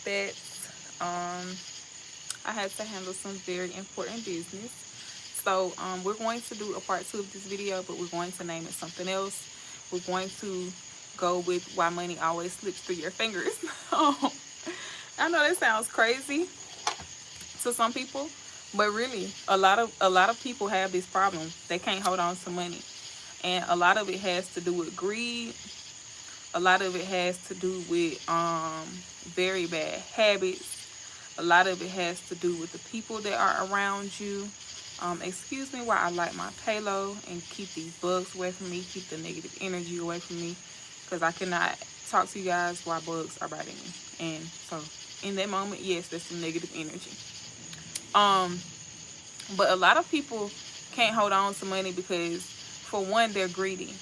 that, I had to handle some very important business. So we're going to do a part two of this video, but we're going to name it something else. We're going to go with why money always slips through your fingers. I know that sounds crazy to some people, but really, a lot of people have this problem. They can't hold on to money, and a lot of it has to do with greed. A lot of it has to do with very bad habits. A lot of it has to do with the people that are around you. Excuse me while I light my payload and keep these bugs away from me, keep the negative energy away from me, because I cannot talk to you guys while bugs are biting me. And so in that moment, yes, that's some negative energy. Um, but a lot of people can't hold on to money because, for one, they're greedy.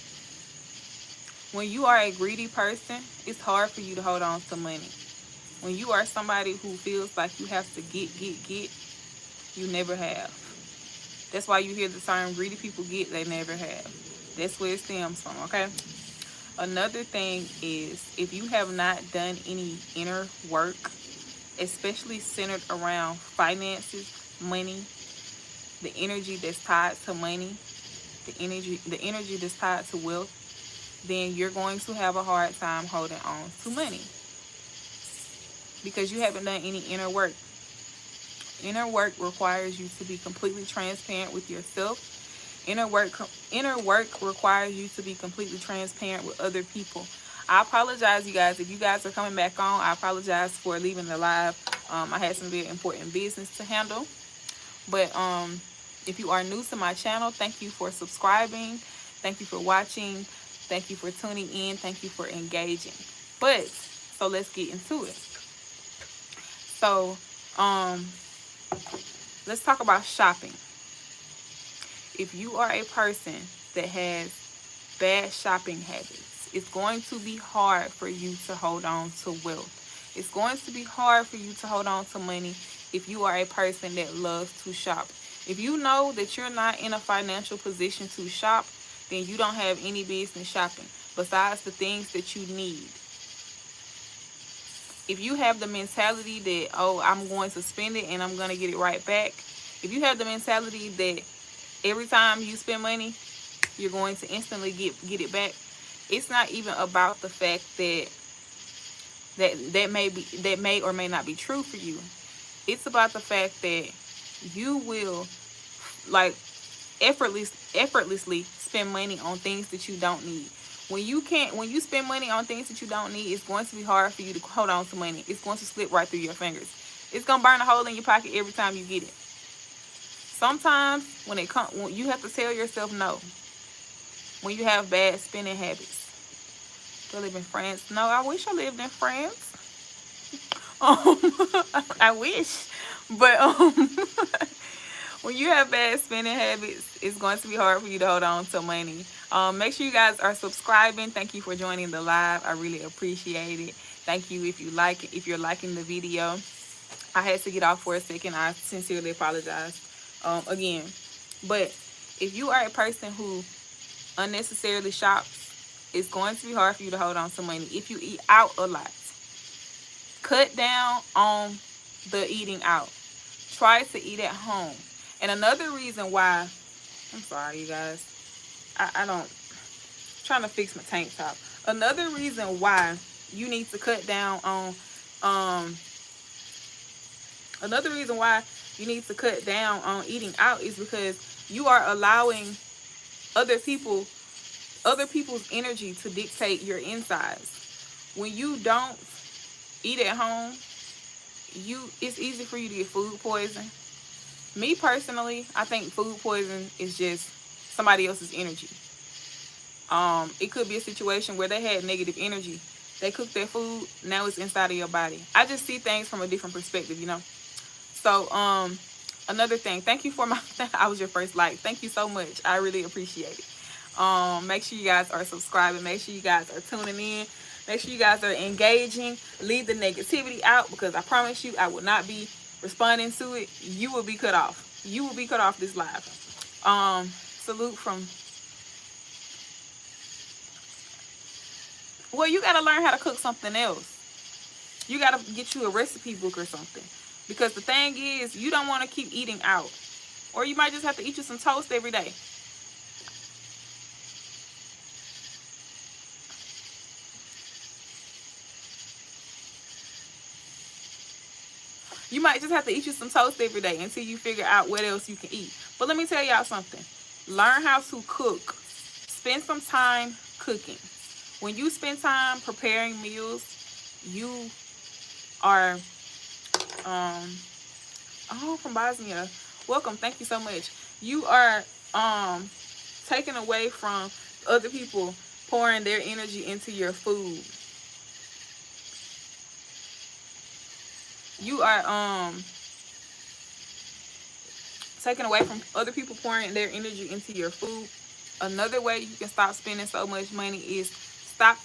When you are a greedy person, it's hard for you to hold on to money. When you are somebody who feels like you have to get, you never have. That's why you hear the term greedy people get, they never have. That's where it stems from, okay? Another thing is, if you have not done any inner work, especially centered around finances, money, the energy that's tied to money, the energy that's tied to wealth, then you're going to have a hard time holding on to money because you haven't done any inner work. Inner work requires you to be completely transparent with yourself. Inner work requires you to be completely transparent with other people. I apologize, you guys. If you guys are coming back on, I apologize for leaving the live. I had some very important business to handle. But if you are new to my channel, thank you for subscribing. Thank you for watching. Thank you for tuning in. Thank you for engaging. So let's get into it. So let's talk about shopping. If you are a person that has bad shopping habits, it's going to be hard for you to hold on to wealth. It's going to be hard for you to hold on to money if you are a person that loves to shop. If you know that you're not in a financial position to shop, then you don't have any business shopping besides the things that you need. If you have the mentality that, oh, I'm going to spend it and I'm going to get it right back. If you have the mentality that every time you spend money, you're going to instantly get it back. It's not even about the fact that may or may not be true for you. It's about the fact that you will, like, effortlessly spend money on things that you don't need. When you spend money on things that you don't need, it's going to be hard for you to hold on to money. It's going to slip right through your fingers. It's going to burn a hole in your pocket every time you get it. Sometimes when you have to tell yourself no. When you have bad spending habits. Do I live in France? No, I wish I lived in France. I wish. But when you have bad spending habits, it's going to be hard for you to hold on to money. Make sure you guys are subscribing. Thank you for joining the live. I really appreciate it. Thank you if you're liking the video. I had to get off for a second. I sincerely apologize again. But if you are a person who unnecessarily shops, it's going to be hard for you to hold on to money. If you eat out a lot, cut down on the eating out. Try to eat at home. And another reason why, I'm sorry, you guys. I don't, I'm trying to fix my tank top. Another reason why you need to cut down on, another reason why you need to cut down on eating out is because you are allowing other people's energy to dictate your insides. When you don't eat at home, it's easy for you to get food poison. Me personally, I think food poison is just somebody else's energy. It could be a situation where they had negative energy. They cooked their food, now it's inside of your body. I just see things from a different perspective, you know. So, another thing, thank you for I was your first like. Thank you so much. I really appreciate it. Make sure you guys are subscribing. Make sure you guys are tuning in. Make sure you guys are engaging. Leave the negativity out, because I promise you I will not be responding to it. You will be cut off. You will be cut off this live. Salute from... Well, you got to learn how to cook something else. You got to get you a recipe book or something. Because the thing is, you don't want to keep eating out. Or you might just have to eat you some toast every day. You might just have to eat you some toast every day until you figure out what else you can eat. But let me tell y'all something. Learn how to cook. Spend some time cooking. When you spend time preparing meals, you are from Bosnia. Welcome. Thank you so much. You are taken away from other people pouring their energy into your food. You are taken away from other people pouring their energy into your food. Another way you can stop spending so much money is stop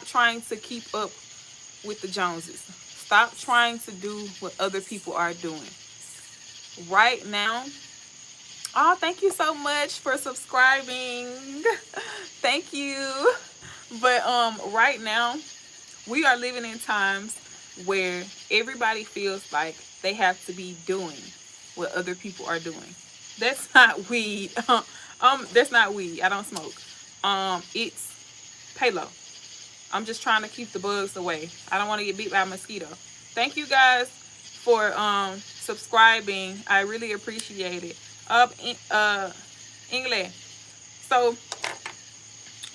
trying to keep up with the Joneses. Stop trying to do what other people are doing. Right now, oh, thank you so much for subscribing. Thank you. But right now, we are living in times where everybody feels like they have to be doing what other people are doing. That's not weed. That's not weed. I don't smoke. It's Palo. I'm just trying to keep the bugs away. I don't want to get bit by a mosquito. Thank you guys for subscribing. I really appreciate it. English. So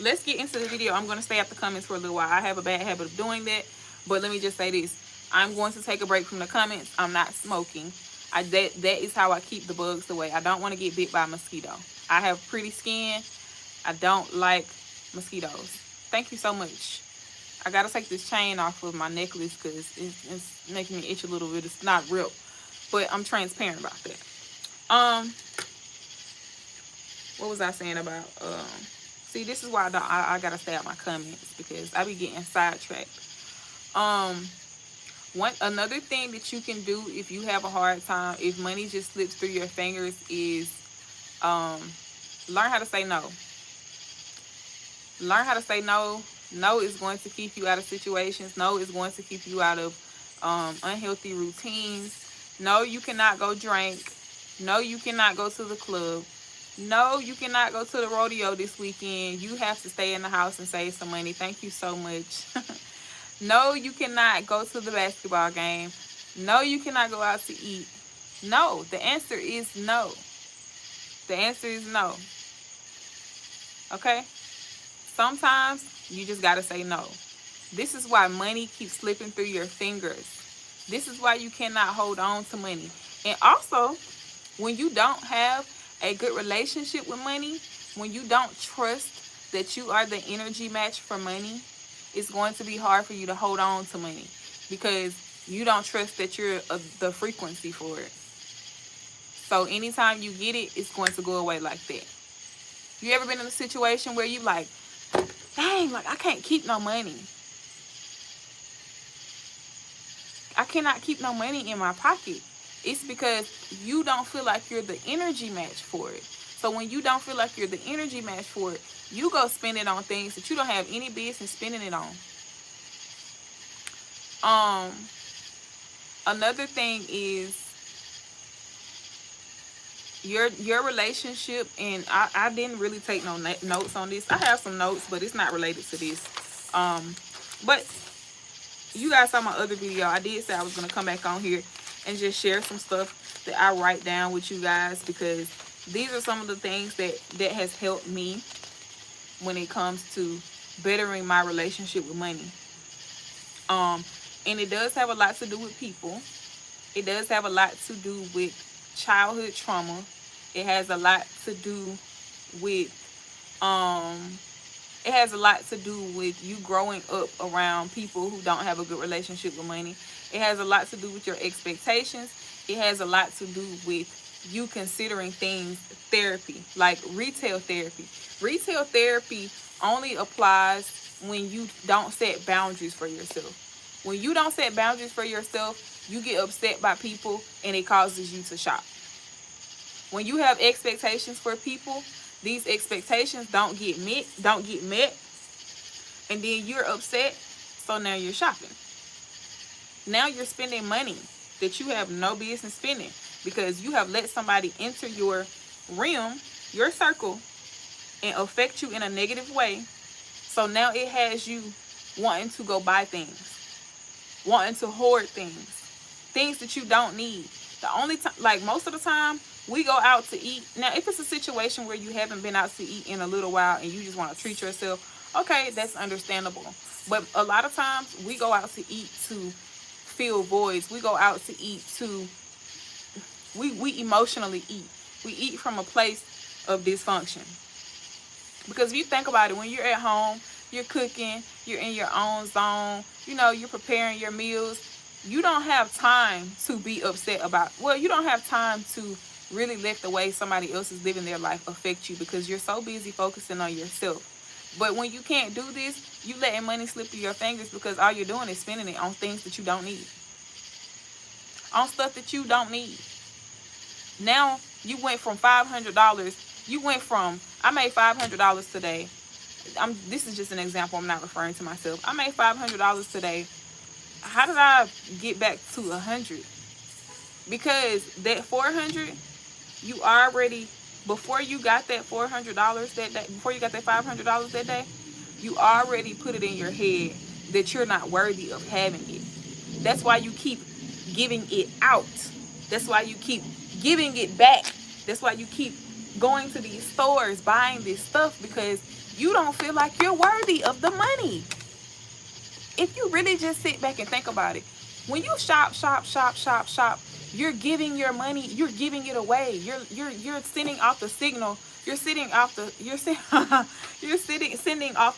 let's get into the video. I'm going to stay at the comments for a little while. I have a bad habit of doing that. But let me just say this. I'm going to take a break from the comments. I'm not smoking. That is how I keep the bugs away. I don't want to get bit by a mosquito. I have pretty skin. I don't like mosquitoes. Thank you so much. I got to take this chain off of my necklace because it's making me itch a little bit. It's not real. But I'm transparent about that. What was I saying about... See, this is why I got to stay out my comments because I be getting sidetracked. Another thing that you can do if you have a hard time, if money just slips through your fingers, is learn how to say no. Learn how to say no. No is going to keep you out of situations. No is going to keep you out of unhealthy routines. No, you cannot go drink. No, you cannot go to the club. No, you cannot go to the rodeo this weekend. You have to stay in the house and save some money. Thank you so much. No, you cannot go to the basketball game. No, you cannot go out to eat. No, the answer is no. The answer is no. Okay? Sometimes you just got to say no. This is why money keeps slipping through your fingers. This is why you cannot hold on to money. And also, when you don't have a good relationship with money, when you don't trust that you are the energy match for money, it's going to be hard for you to hold on to money because you don't trust that you're the frequency for it. So anytime you get it, it's going to go away like that. You ever been in a situation where you like, dang, like I can't keep no money. I cannot keep no money in my pocket. It's because you don't feel like you're the energy match for it. So when you don't feel like you're the energy match for it, you go spend it on things that you don't have any business spending it on. Another thing is your relationship, and I didn't really take no notes on this. I have some notes, but it's not related to this. But you guys saw my other video. I did say I was going to come back on here and just share some stuff that I write down with you guys, because these are some of the things that has helped me when it comes to bettering my relationship with money. And it does have a lot to do with people. It does have a lot to do with childhood trauma. It has a lot to do with it has a lot to do with you growing up around people who don't have a good relationship with money. It has a lot to do with your expectations. It has a lot to do with you considering things therapy, like retail therapy. Retail therapy only applies when you don't set boundaries for yourself. When you don't set boundaries for yourself, you get upset by people and it causes you to shop. When you have expectations for people, these expectations don't get met, and then you're upset, so now you're shopping. Now you're spending money that you have no business spending because you have let somebody enter your realm, your circle, and affect you in a negative way. So now it has you wanting to go buy things, wanting to hoard things that you don't need. The only time, like most of the time, we go out to eat. Now, if it's a situation where you haven't been out to eat in a little while and you just want to treat yourself, okay, that's understandable. But a lot of times we go out to eat to fill voids. We go out to eat to, we emotionally eat. We eat from a place of dysfunction. Because if you think about it, when you're at home, you're cooking, you're in your own zone, you're preparing your meals, you don't have time to be upset about, well, you don't have time to really let the way somebody else is living their life affect you because you're so busy focusing on yourself. But when you can't do this, you letting money slip through your fingers because all you're doing is spending it on things that you don't need. On stuff that you don't need. Now, you went from $500, I made $500 today. This is just an example, I'm not referring to myself. I made $500 today. How did I get back to 100? Because that 400, you already, before you got that $400 that day, before you got that $500 that day, you already put it in your head that you're not worthy of having it. That's why you keep giving it out. That's why you keep giving it back. That's why you keep going to these stores, buying this stuff, because you don't feel like you're worthy of the money. If you really just sit back and think about it, when you shop, you're giving your money, you're giving it away. You're sending off the signal. Sending off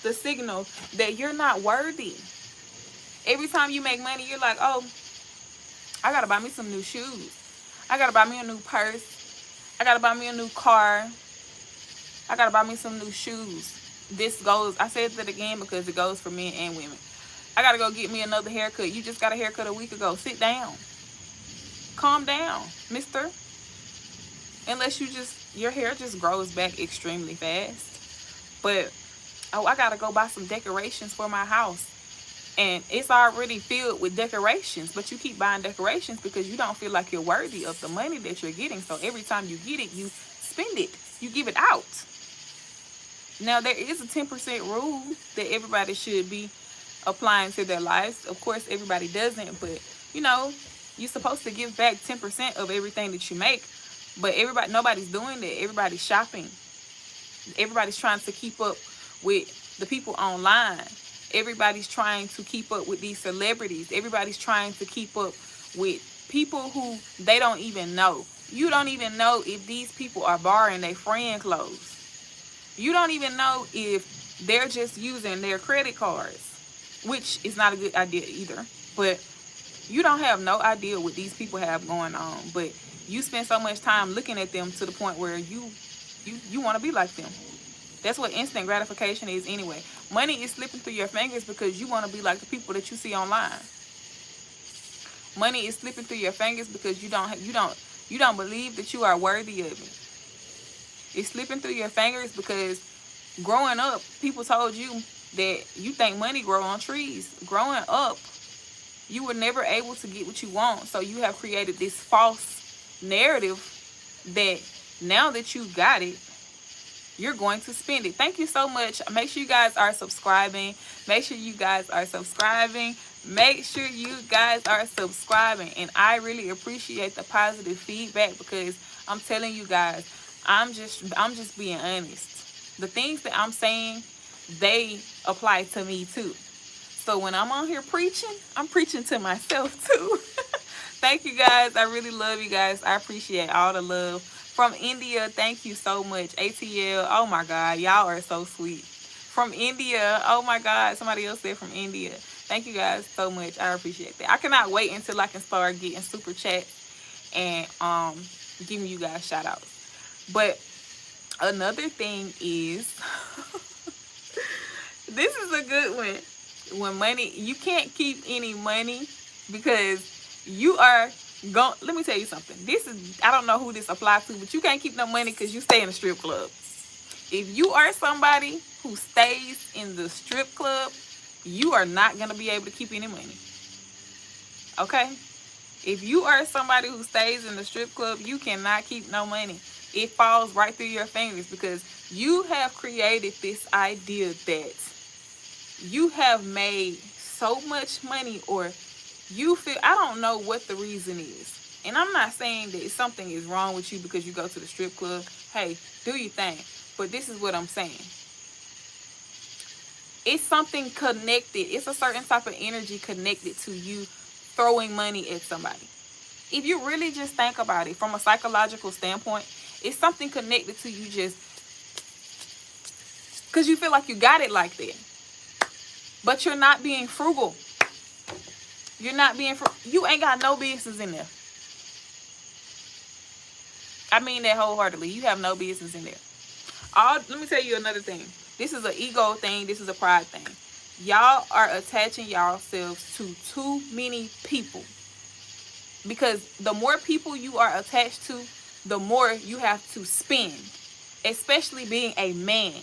the signal that you're not worthy. Every time you make money, you're like, oh, I gotta buy me some new shoes. I gotta buy me a new purse. I gotta buy me a new car. I gotta buy me some new shoes. I said that again because it goes for men and women. I gotta go get me another haircut. You just got a haircut a week ago. Sit down. Calm down, mister. Unless your hair just grows back extremely fast. But, oh, I gotta go buy some decorations for my house. And it's already filled with decorations, but you keep buying decorations because you don't feel like you're worthy of the money that you're getting. So every time you get it, you spend it. You give it out. Now, there is a 10% rule that everybody should be applying to their lives. Of course, everybody doesn't, but, you're supposed to give back 10% of everything that you make. But nobody's doing that. Everybody's shopping. Everybody's trying to keep up with the people online. Everybody's trying to keep up with these celebrities. Everybody's trying to keep up with people who they don't even know. You don't even know if these people are borrowing their friend clothes. You don't even know if they're just using their credit cards, which is not a good idea either. But you don't have no idea what these people have going on. But you spend so much time looking at them to the point where you want to be like them. That's what instant gratification is anyway. Money is slipping through your fingers because you want to be like the people that you see online. Money is slipping through your fingers because you don't believe that you are worthy of it. It's slipping through your fingers because growing up, people told you that you think money grow on trees. Growing up, you were never able to get what you want. So you have created this false narrative that now that you got it, you're going to spend it. Thank you so much. Make sure you guys are subscribing. Make sure you guys are subscribing. Make sure you guys are subscribing. And I really appreciate the positive feedback because I'm telling you guys, I'm just being honest. The things that I'm saying, they apply to me too. So when I'm on here preaching, I'm preaching to myself too. Thank you guys. I really love you guys. I appreciate all the love. From India, thank you so much. ATL, oh my God, y'all are so sweet. From India, oh my God, somebody else said from India. Thank you guys so much. I appreciate that. I cannot wait until I can start getting super chats and giving you guys shout outs. But another thing is, this is a good one. When money, you can't keep any money because you are let me tell you something. I don't know who this applies to, but you can't keep no money because you stay in a strip club. If you are somebody who stays in the strip club, you are not going to be able to keep any money. Okay? If you are somebody who stays in the strip club, you cannot keep no money. It falls right through your fingers because you have created this idea that you have made so much money, or you feel, I don't know what the reason is. And I'm not saying that something is wrong with you because you go to the strip club. Hey, do your thing. But this is what I'm saying. It's something connected. It's a certain type of energy connected to you throwing money at somebody. If you really just think about it from a psychological standpoint, it's something connected to you just because you feel like you got it like that. But you're not being frugal. You're not being you ain't got no business in there. I mean that wholeheartedly. You have no business in there. Let me tell you another thing. This is an ego thing. This is a pride thing. Y'all are attaching yourselves to too many people. Because the more people you are attached to, the more you have to spend. Especially being a man.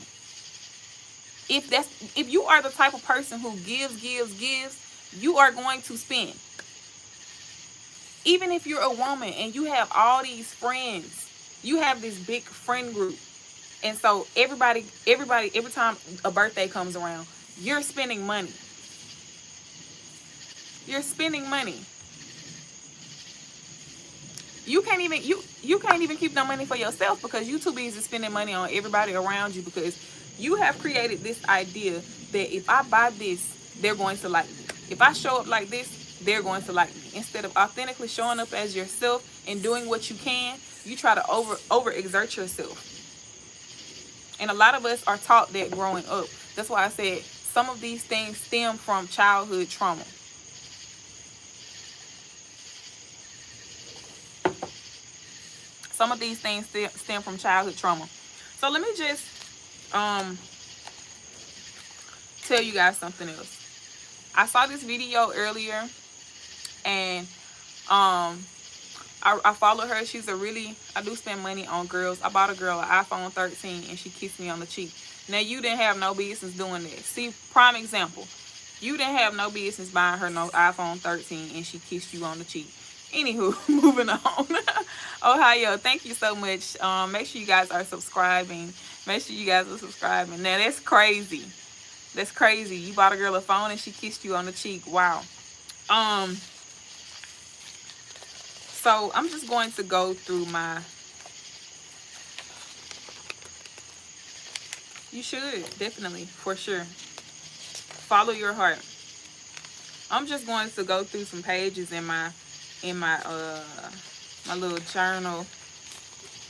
If you are the type of person who gives, you are going to spend. Even if you're a woman and you have all these friends, you have this big friend group. And so everybody, every time a birthday comes around, you're spending money. You're spending money. You can't even keep no money for yourself because you too busy spending money on everybody around you, because you have created this idea that if I buy this, they're going to like me. If I show up like this, they're going to like me. Instead of authentically showing up as yourself and doing what you can, you try to overexert yourself. And a lot of us are taught that growing up. That's why I said some of these things stem from childhood trauma. Some of these things stem from childhood trauma. So let me just tell you guys something else. I saw this video earlier, and I follow her. I do spend money on girls. I bought a girl an iPhone 13 and she kissed me on the cheek. Now, you didn't have no business doing that. See, prime example. You didn't have no business buying her no iPhone 13 and she kissed you on the cheek. Anywho, moving on. Ohio, thank you so much. Make sure you guys are subscribing. Now, that's crazy. That's crazy. You bought a girl a phone and she kissed you on the cheek. Wow. So I'm just going to go through you should, definitely, for sure. Follow your heart. I'm just going to go through some pages in my my little journal.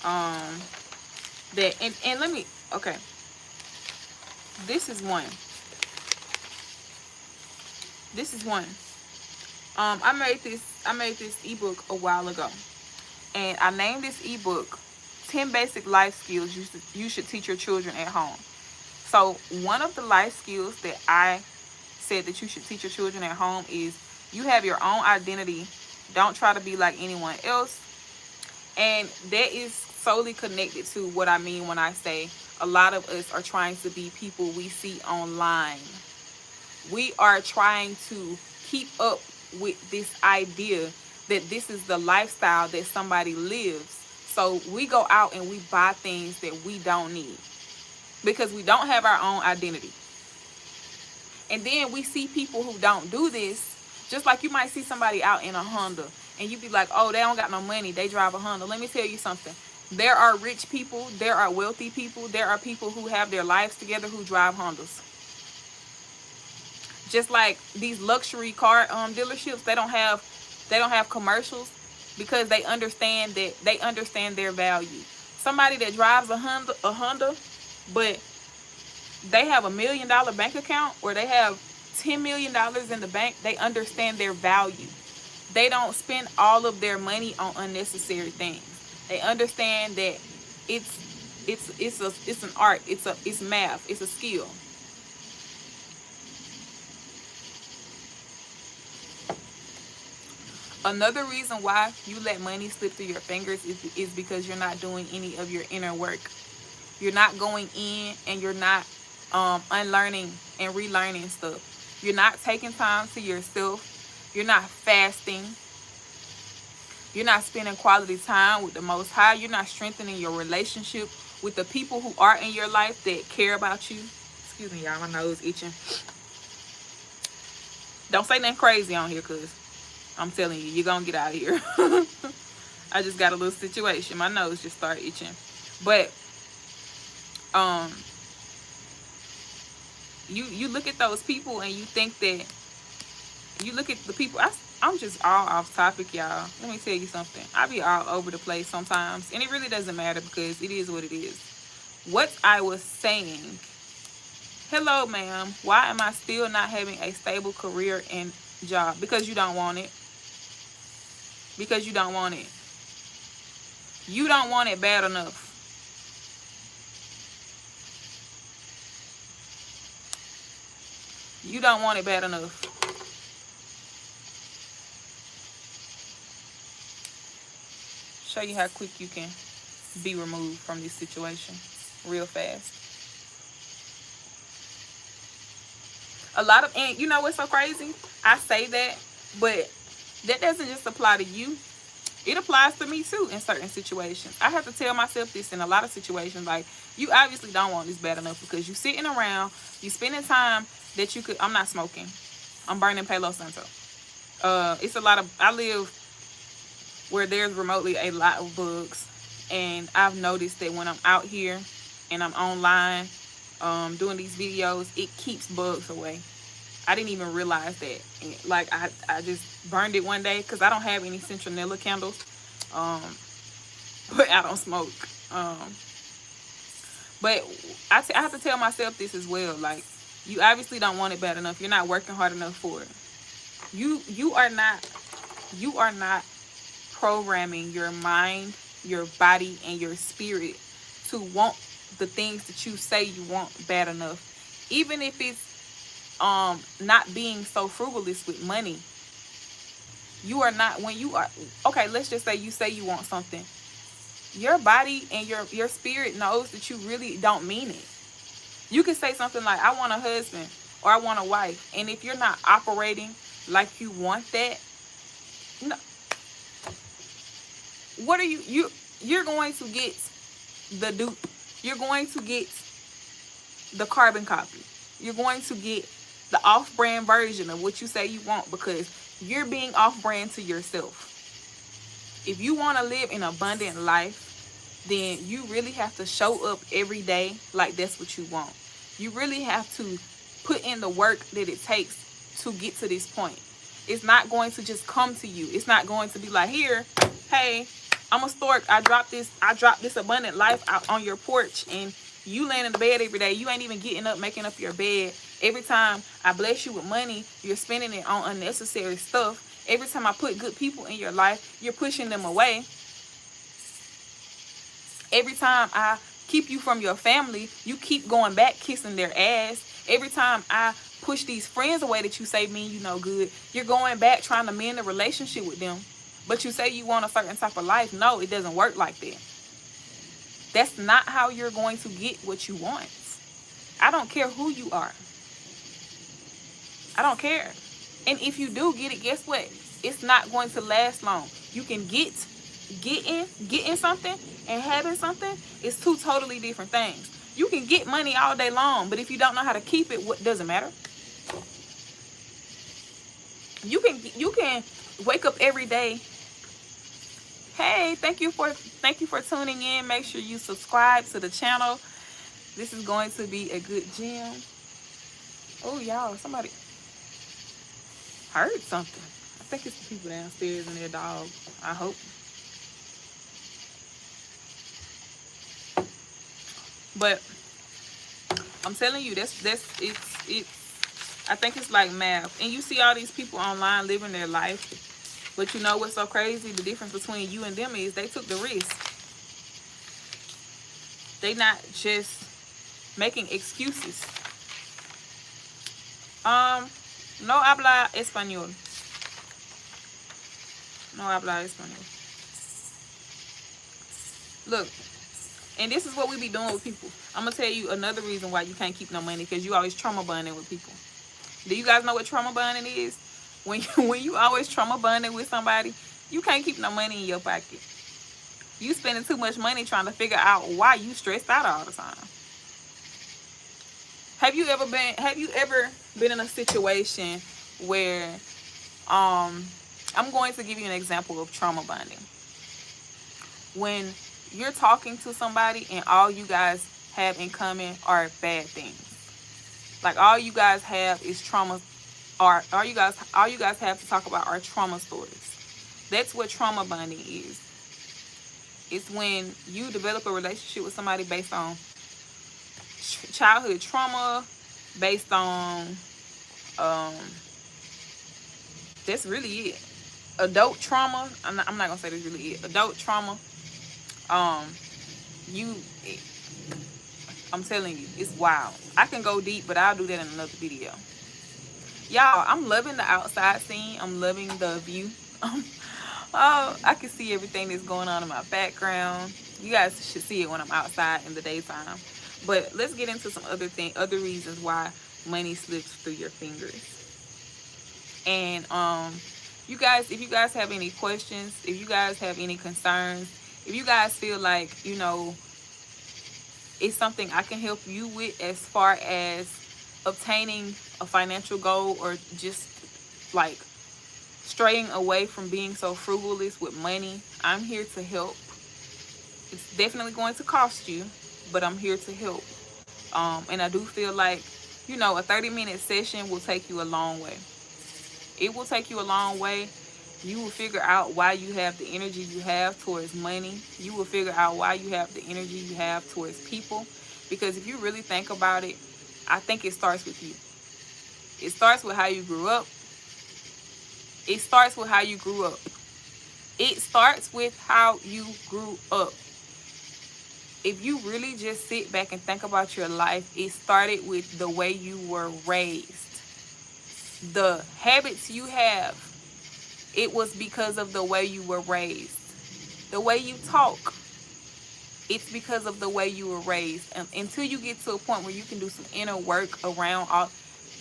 And let me, okay. This is one. I made this ebook a while ago, and I named this ebook 10 Basic Life Skills You Should Teach Your Children at Home. So one of the life skills that I said that you should teach your children at home is you have your own identity. Don't try to be like anyone else. And that is solely connected to what I mean when I say a lot of us are trying to be people we see online. We are trying to keep up with this idea that this is the lifestyle that somebody lives. So we go out and we buy things that we don't need because we don't have our own identity. And then we see people who don't do this, just like you might see somebody out in a Honda and you be like, oh, they don't got no money, they drive a Honda. Let me tell you something. There are rich people, there are wealthy people, there are people who have their lives together who drive Hondas. Just like these luxury car dealerships, they don't have commercials because they understand their value. Somebody that drives a Honda, but they have $1 million bank account or they have $10 million in the bank, they understand their value. They don't spend all of their money on unnecessary things. They understand that it's an art, it's math, it's a skill. Another reason why you let money slip through your fingers is because you're not doing any of your inner work. You're not going in and you're not unlearning and relearning stuff. You're not taking time to yourself. You're not fasting. You're not spending quality time with the Most High. You're not strengthening your relationship with the people who are in your life that care about you. Excuse me, y'all. My nose itching. Don't say nothing crazy on here, because I'm telling you, you're going to get out of here. I just got a little situation. My nose just started itching. But you look at those people and you think that, you look at the people. I'm just all off topic, y'all. Let me tell you something. I be all over the place sometimes, and it really doesn't matter, because it is what it is. What I was saying, hello ma'am, why am I still not having a stable career and job? Because you don't want it. Because you don't want it. You don't want it bad enough. You don't want it bad enough. Show you how quick you can be removed from this situation real fast. A lot of, and you know what's so crazy? I say that, but that doesn't just apply to you. It applies to me too in certain situations. I have to tell myself this in a lot of situations. Like, you obviously don't want this bad enough, because you sitting around, you spending time that you could. I'm not smoking. I'm burning Palo Santo. It's a lot of, I live where there's remotely a lot of bugs, and I've noticed that when I'm out here and I'm online doing these videos, it keeps bugs away. I didn't even realize that. Like, I just burned it one day because I don't have any citronella candles, but I don't smoke. But I have to tell myself this as well. Like, you obviously don't want it bad enough. You're not working hard enough for it. You are not programming your mind, your body, and your spirit to want the things that you say you want bad enough. Even if it's not being so frugalist with money. You are not, when you are, okay, let's just say you want something. Your body and your spirit knows that you really don't mean it. You can say something like, I want a husband, or I want a wife, and if you're not operating like you want that, no, what are you're going to get the dupe. You're going to get the carbon copy. You're going to get the off-brand version of what you say you want, because you're being off-brand to yourself. If you want to live an abundant life, then you really have to show up every day like that's what you want. You really have to put in the work that it takes to get to this point. It's not going to just come to you. It's not going to be like, here, hey, I'm a stork. I dropped this abundant life out on your porch, and you laying in the bed every day. You ain't even getting up, making up your bed. Every time I bless you with money, you're spending it on unnecessary stuff. Every time I put good people in your life, you're pushing them away. Every time I keep you from your family, you keep going back kissing their ass. Every time I push these friends away that you say mean you no good, you're going back trying to mend a relationship with them. But you say you want a certain type of life. No, it doesn't work like that. That's not how you're going to get what you want. I don't care who you are. I don't care. And if you do get it, guess what? It's not going to last long. You can getting something and having something is two totally different things. You can get money all day long, but if you don't know how to keep it, what doesn't matter? You can wake up every day. Hey, thank you for tuning in. Make sure you subscribe to the channel. This is going to be a good gym. Oh, y'all, somebody heard something. I think it's the people downstairs and their dog. I hope. But I'm telling you, it's I think it's like math. And you see all these people online living their life. But you know what's so crazy? The difference between you and them is they took the risk. They not just making excuses. No habla español. No habla español. Look, and this is what we be doing with people. I'm going to tell you another reason why you can't keep no money, because you always trauma bonding with people. Do you guys know what trauma bonding is? when you always trauma bonding with somebody, you can't keep no money in your pocket. You spending too much money trying to figure out why you stressed out all the time. Have you ever been in a situation where I'm going to give you an example of trauma bonding. When you're talking to somebody and all you guys have in common are bad things. Like all you guys have is trauma, or all you guys have to talk about are trauma stories. That's what trauma bonding is. It's when you develop a relationship with somebody based on childhood trauma, based on um that's really it. Adult trauma. I'm not gonna say that's really it. Adult trauma. Um, you, I'm telling you, it's wild. I can go deep, but I'll do that in another video. Y'all, I'm loving the outside scene. I'm loving the view. Oh, I can see everything that's going on in my background. You guys should see it when I'm outside in the daytime. But let's get into some other reasons why money slips through your fingers. And you guys, if you guys have any questions, if you guys have any concerns, if you guys feel like, it's something I can help you with as far as obtaining a financial goal, or just like straying away from being so frugalist with money, I'm here to help. It's definitely going to cost you, but I'm here to help. And I do feel like, a 30-minute session will take you a long way. It will take you a long way. You will figure out why you have the energy you have towards money. You will figure out why you have the energy you have towards people. Because if you really think about it, I think it starts with you. It starts with how you grew up. It starts with how you grew up. It starts with how you grew up. If you really just sit back and think about your life, it started with the way you were raised. The habits you have, it was because of the way you were raised. The way you talk, it's because of the way you were raised. Until you get to a point where you can do some inner work around all.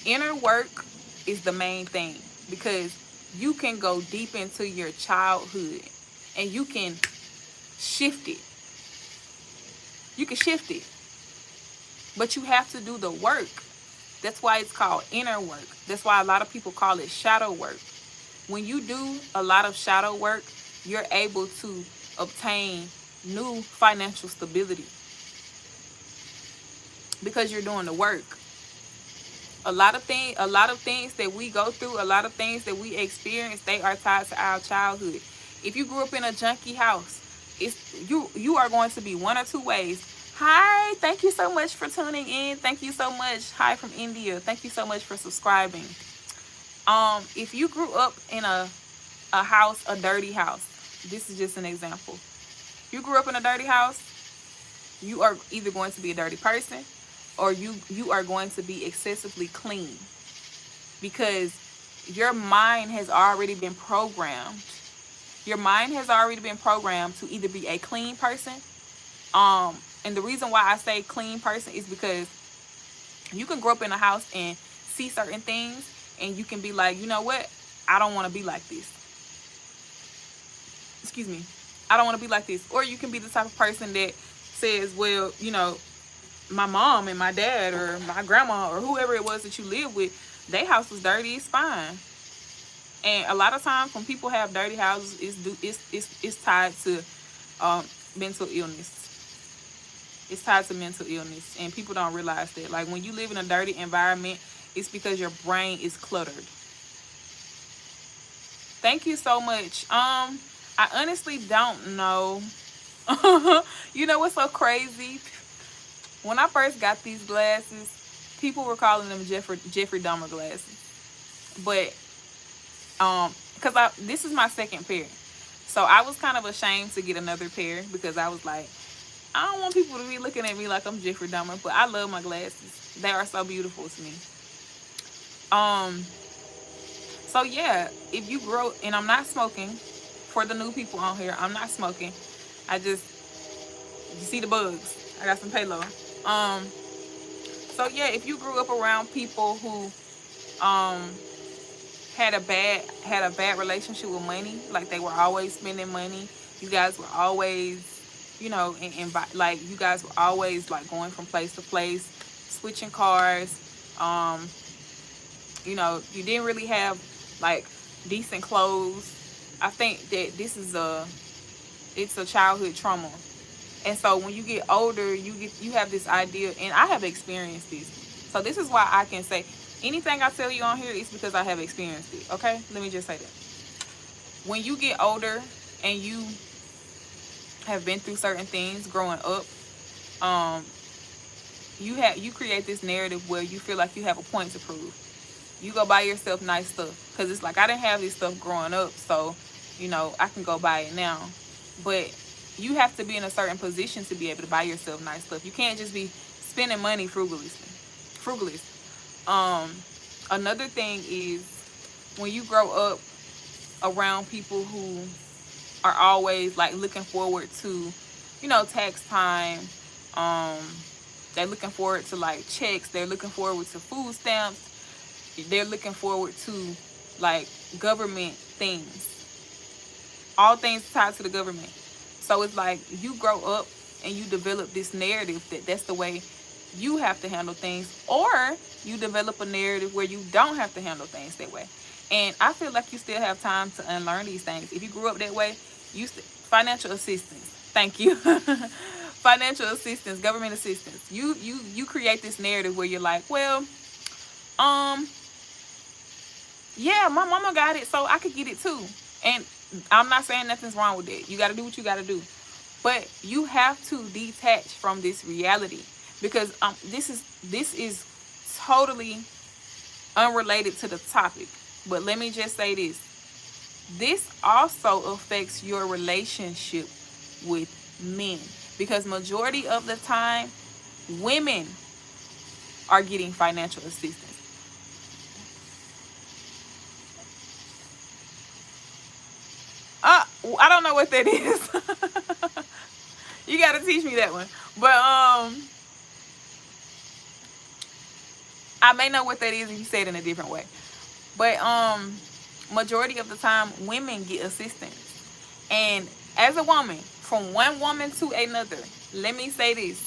Inner work is the main thing, because you can go deep into your childhood and you can shift it. You can shift it. But you have to do the work. That's why it's called inner work. That's why a lot of people call it shadow work. When you do a lot of shadow work, you're able to obtain new financial stability, because you're doing the work. A lot of things that we go through, a lot of things that we experience, they are tied to our childhood. If you grew up in a junky house, you are going to be one or two ways. Hi, thank you so much for tuning in. Thank you so much. Hi from India. Thank you so much for subscribing. If you grew up in a house, a dirty house, this is just an example. You grew up in a dirty house, you are either going to be a dirty person, or you are going to be excessively clean, because your mind has already been programmed. Your mind has already been programmed to either be a clean person. And the reason why I say clean person is because you can grow up in a house and see certain things, and you can be like, you know what? I don't want to be like this. Excuse me. I don't want to be like this. Or you can be the type of person that says, well, my mom and my dad or my grandma or whoever it was that you live with, their house was dirty, it's fine. And a lot of times when people have dirty houses, it's tied to mental illness. It's tied to mental illness, and people don't realize that. Like, when you live in a dirty environment, it's because your brain is cluttered. Thank you so much. I honestly don't know. You know what's so crazy? When I first got these glasses, people were calling them Jeffrey Dahmer glasses. But because this is my second pair, so I was kind of ashamed to get another pair, because I was like, I don't want people to be looking at me like I'm Jeffrey Dahmer. But I love my glasses. They are so beautiful to me. So yeah, if you grow, and I'm not smoking, for the new people on here, I'm not smoking. You see the bugs. I got some payload. So yeah, if you grew up around people who had a bad relationship with money. Like they were always spending money. You guys were always, you know, like you guys were always like going from place to place, switching cars. Um, you know, you didn't really have like decent clothes. I think that it's a childhood trauma. And so when you get older, you have this idea, and I have experienced this. So this is why I can say anything I tell you on here is because I have experienced it. Okay? Let me just say that. When you get older and you have been through certain things growing up, um, you create this narrative where you feel like you have a point to prove. You go buy yourself nice stuff because it's like I didn't have this stuff growing up, so you know I can go buy it now. But you have to be in a certain position to be able to buy yourself nice stuff. You can't just be spending money frugally. Um, Another thing is when you grow up around people who are always like looking forward to, you know, tax time. Um, they're looking forward to like checks. They're looking forward to food stamps. They're looking forward to like government things. All things tied to the government. So it's like you grow up and you develop this narrative that that's the way you have to handle things, or you develop a narrative where you don't have to handle things that way. And I feel like you still have time to unlearn these things. If you grew up that way, financial assistance. Thank you. Financial assistance, government assistance. You create this narrative where you're like, well, yeah, my mama got it, so I could get it too. And I'm not saying nothing's wrong with it. You got to do what you got to do. But you have to detach from this reality because this is totally unrelated to the topic. But let me just say this. This also affects your relationship with men because majority of the time women are getting financial assistance. I don't know what that is. You got to teach me that one. But I may know what that is if you say it in a different way. But majority of the time women get assistance. And as a woman, from one woman to another, let me say this.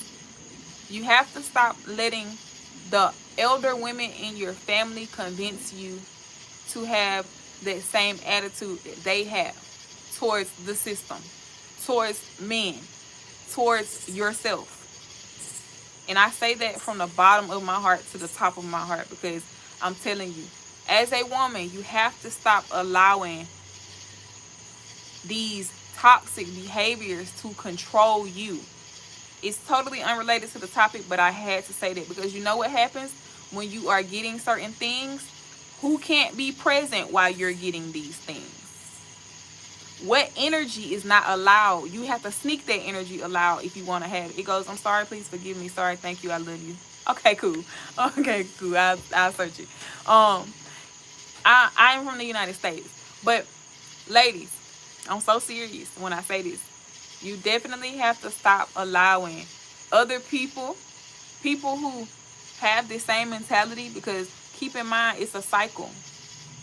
You have to stop letting the elder women in your family convince you to have that same attitude that they have towards the system, towards men, towards yourself. And I say that from the bottom of my heart to the top of my heart because I'm telling you, as a woman, you have to stop allowing these toxic behaviors to control you. It's totally unrelated to the topic, but I had to say that because you know what happens when you are getting certain things? Who can't be present while you're getting these things? What energy is not allowed? You have to sneak that energy allowed if you want to have it. It goes, I'm sorry, please forgive me. Sorry, thank you, I love you. Okay, cool. Okay, cool. I'll search it. I'm from the United States. But ladies, I'm so serious when I say this. You definitely have to stop allowing other people who have the same mentality, because keep in mind it's a cycle.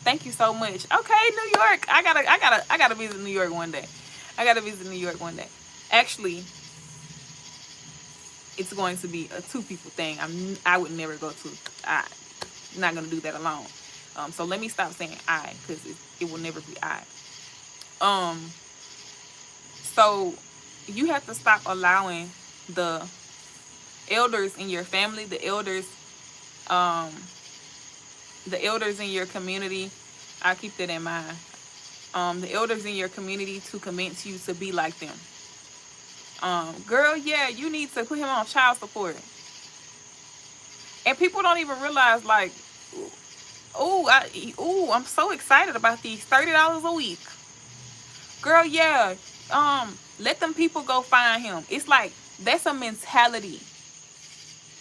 Thank you so much. Okay, New York. I gotta visit New York one day. Actually, it's going to be a 2 people thing. I would never go to. I'm not gonna do that alone. So let me stop saying I, because it will never be I. So you have to stop allowing the elders in your family, the elders in your community. I keep that in mind. The elders in your community to convince you to be like them. Girl, yeah, you need to put him on child support. And people don't even realize, like, I'm so excited about these $30 a week. Girl, yeah, let them people go find him. It's like that's a mentality.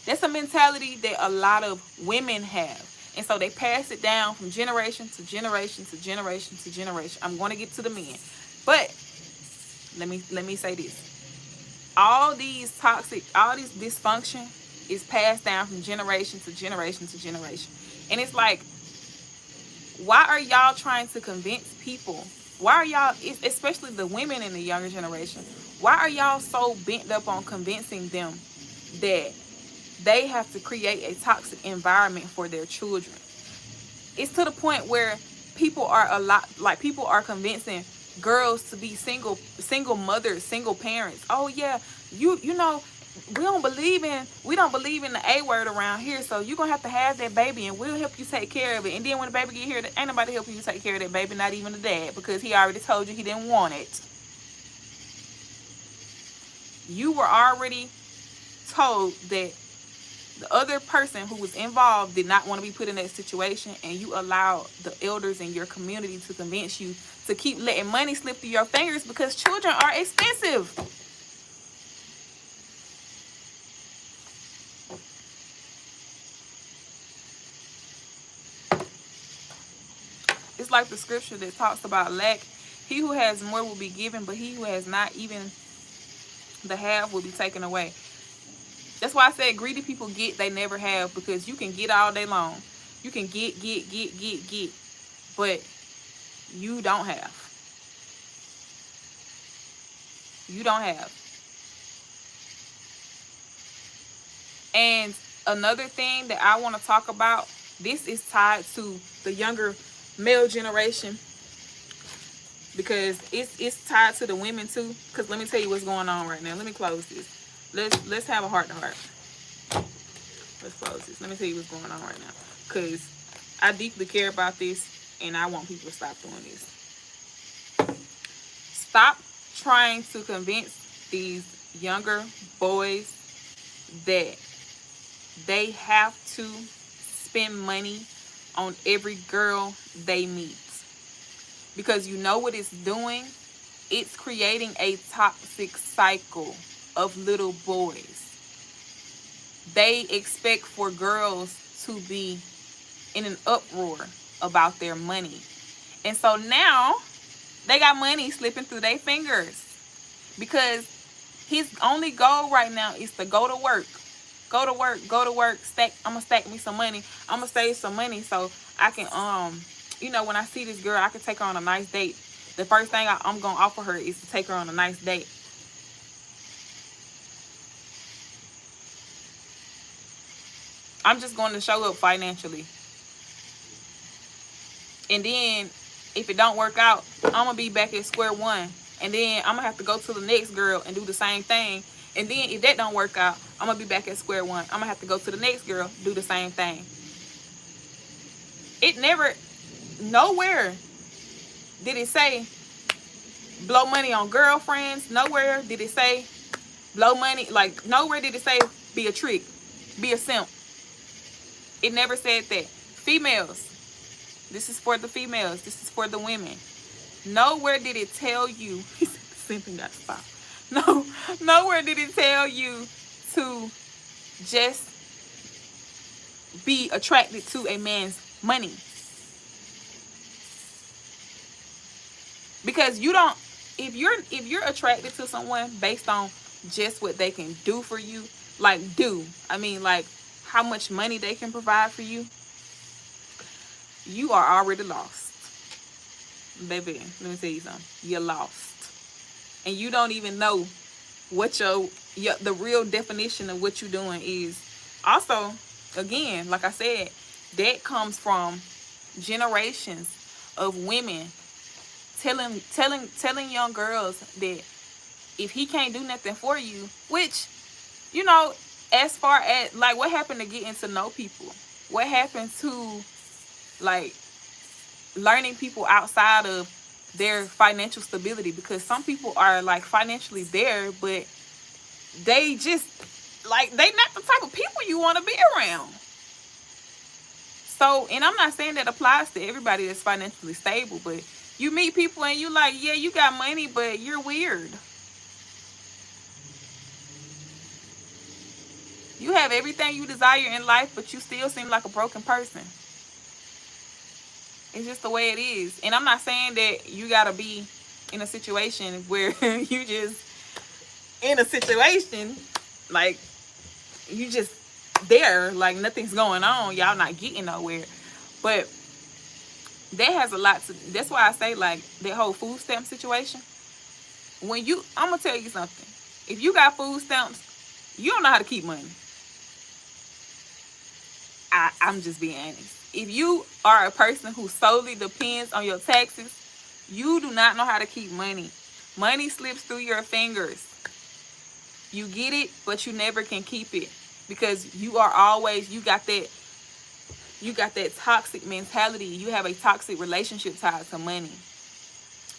That's a mentality that a lot of women have. And so they pass it down from generation to generation to generation to generation. I'm going to get to the men. But let me say this. All this dysfunction is passed down from generation to generation to generation. And it's like Why are y'all trying to convince people? Why are y'all, especially the women in the younger generation, why are y'all so bent up on convincing them that they have to create a toxic environment for their children? It's to the point where people are a lot, like, people are convincing girls to be single mothers, single parents. Oh yeah, you know, we don't believe in the A word around here, so you're gonna have to have that baby and we'll help you take care of it. And then when the baby get here, ain't nobody helping you take care of that baby, not even the dad, because he already told you he didn't want it. You were already told that the other person who was involved did not want to be put in that situation, and you allowed the elders in your community to convince you to keep letting money slip through your fingers, because children are expensive. It's like the scripture that talks about lack. He who has more will be given, but he who has not even the half will be taken away. That's why I said greedy people get, they never have, because you can get all day long. You can get, but you don't have. You don't have. And another thing that I want to talk about, this is tied to the younger male generation, because it's tied to the women too. Because let me tell you what's going on right now. Let me close this. Let's have a heart to heart. Let's close this. Let me tell you what's going on right now, because I deeply care about this and I want people to stop doing this. Stop trying to convince these younger boys that they have to spend money on every girl they meet, because you know what it's doing? It's creating a toxic cycle of little boys. They expect for girls to be in an uproar about their money. And so now they got money slipping through their fingers, because his only goal right now is to go to work. Go to work, I'm gonna stack me some money. I'm gonna save some money so I can, when I see this girl, I can take her on a nice date. The first thing I'm gonna offer her is to take her on a nice date. I'm just going to show up financially. And then if it don't work out, I'm gonna be back at square one. And then I'm gonna have to go to the next girl and do the same thing. And then if that don't work out, I'm gonna be back at square one. I'm gonna have to go to the next girl, do the same thing. It never, nowhere did it say blow money on girlfriends. Nowhere did it say blow money, like nowhere did it say be a trick, be a simp. It never said that. Females, this is for the females, this is for the women. Nowhere did it tell you, simping got to stop. No, nowhere did it tell you to just be attracted to a man's money. Because you don't, if you're attracted to someone based on just what they can do for you, like how much money they can provide for you, you are already lost. Baby, let me tell you something. You're lost. And you don't even know what the real definition of what you're doing is. Also, again, like I said, that comes from generations of women telling young girls that if he can't do nothing for you, which, as far as like what happened to getting to know people, what happened to like learning people outside of their financial stability, because some people are like financially there, but they just like, they not the type of people you want to be around. So, and I'm not saying that applies to everybody that's financially stable, but you meet people and you like, yeah, you got money, but you're weird. You have everything you desire in life, but you still seem like a broken person. It's just the way it is. And I'm not saying that you got to be in a situation where you just in a situation like you just there, like nothing's going on, y'all not getting nowhere. But That has a lot to, that's why I say, like, that whole food stamp situation. When you, I'm gonna tell you something. If you got food stamps, you don't know how to keep money. I'm just being honest. If you are a person who solely depends on your taxes, you do not know how to keep money. Money slips through your fingers. You get it, but you never can keep it because you are always, you got that toxic mentality. You have a toxic relationship tied to money.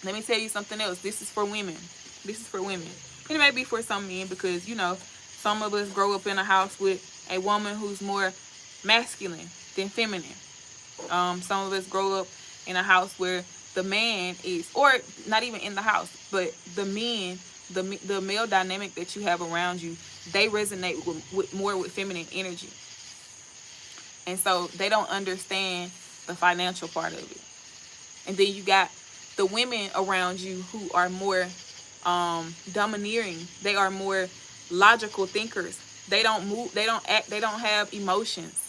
Let me tell you something else. This is for women. This is for women. And it may be for some men because, you know, some of us grow up in a house with a woman who's more masculine than feminine. Some of us grow up in a house where the man is, or not even in the house, but the men, the male dynamic that you have around you, they resonate with more with feminine energy. And so they don't understand the financial part of it. And then you got the women around you who are more domineering. They are more logical thinkers. They don't move, they don't act, they don't have emotions.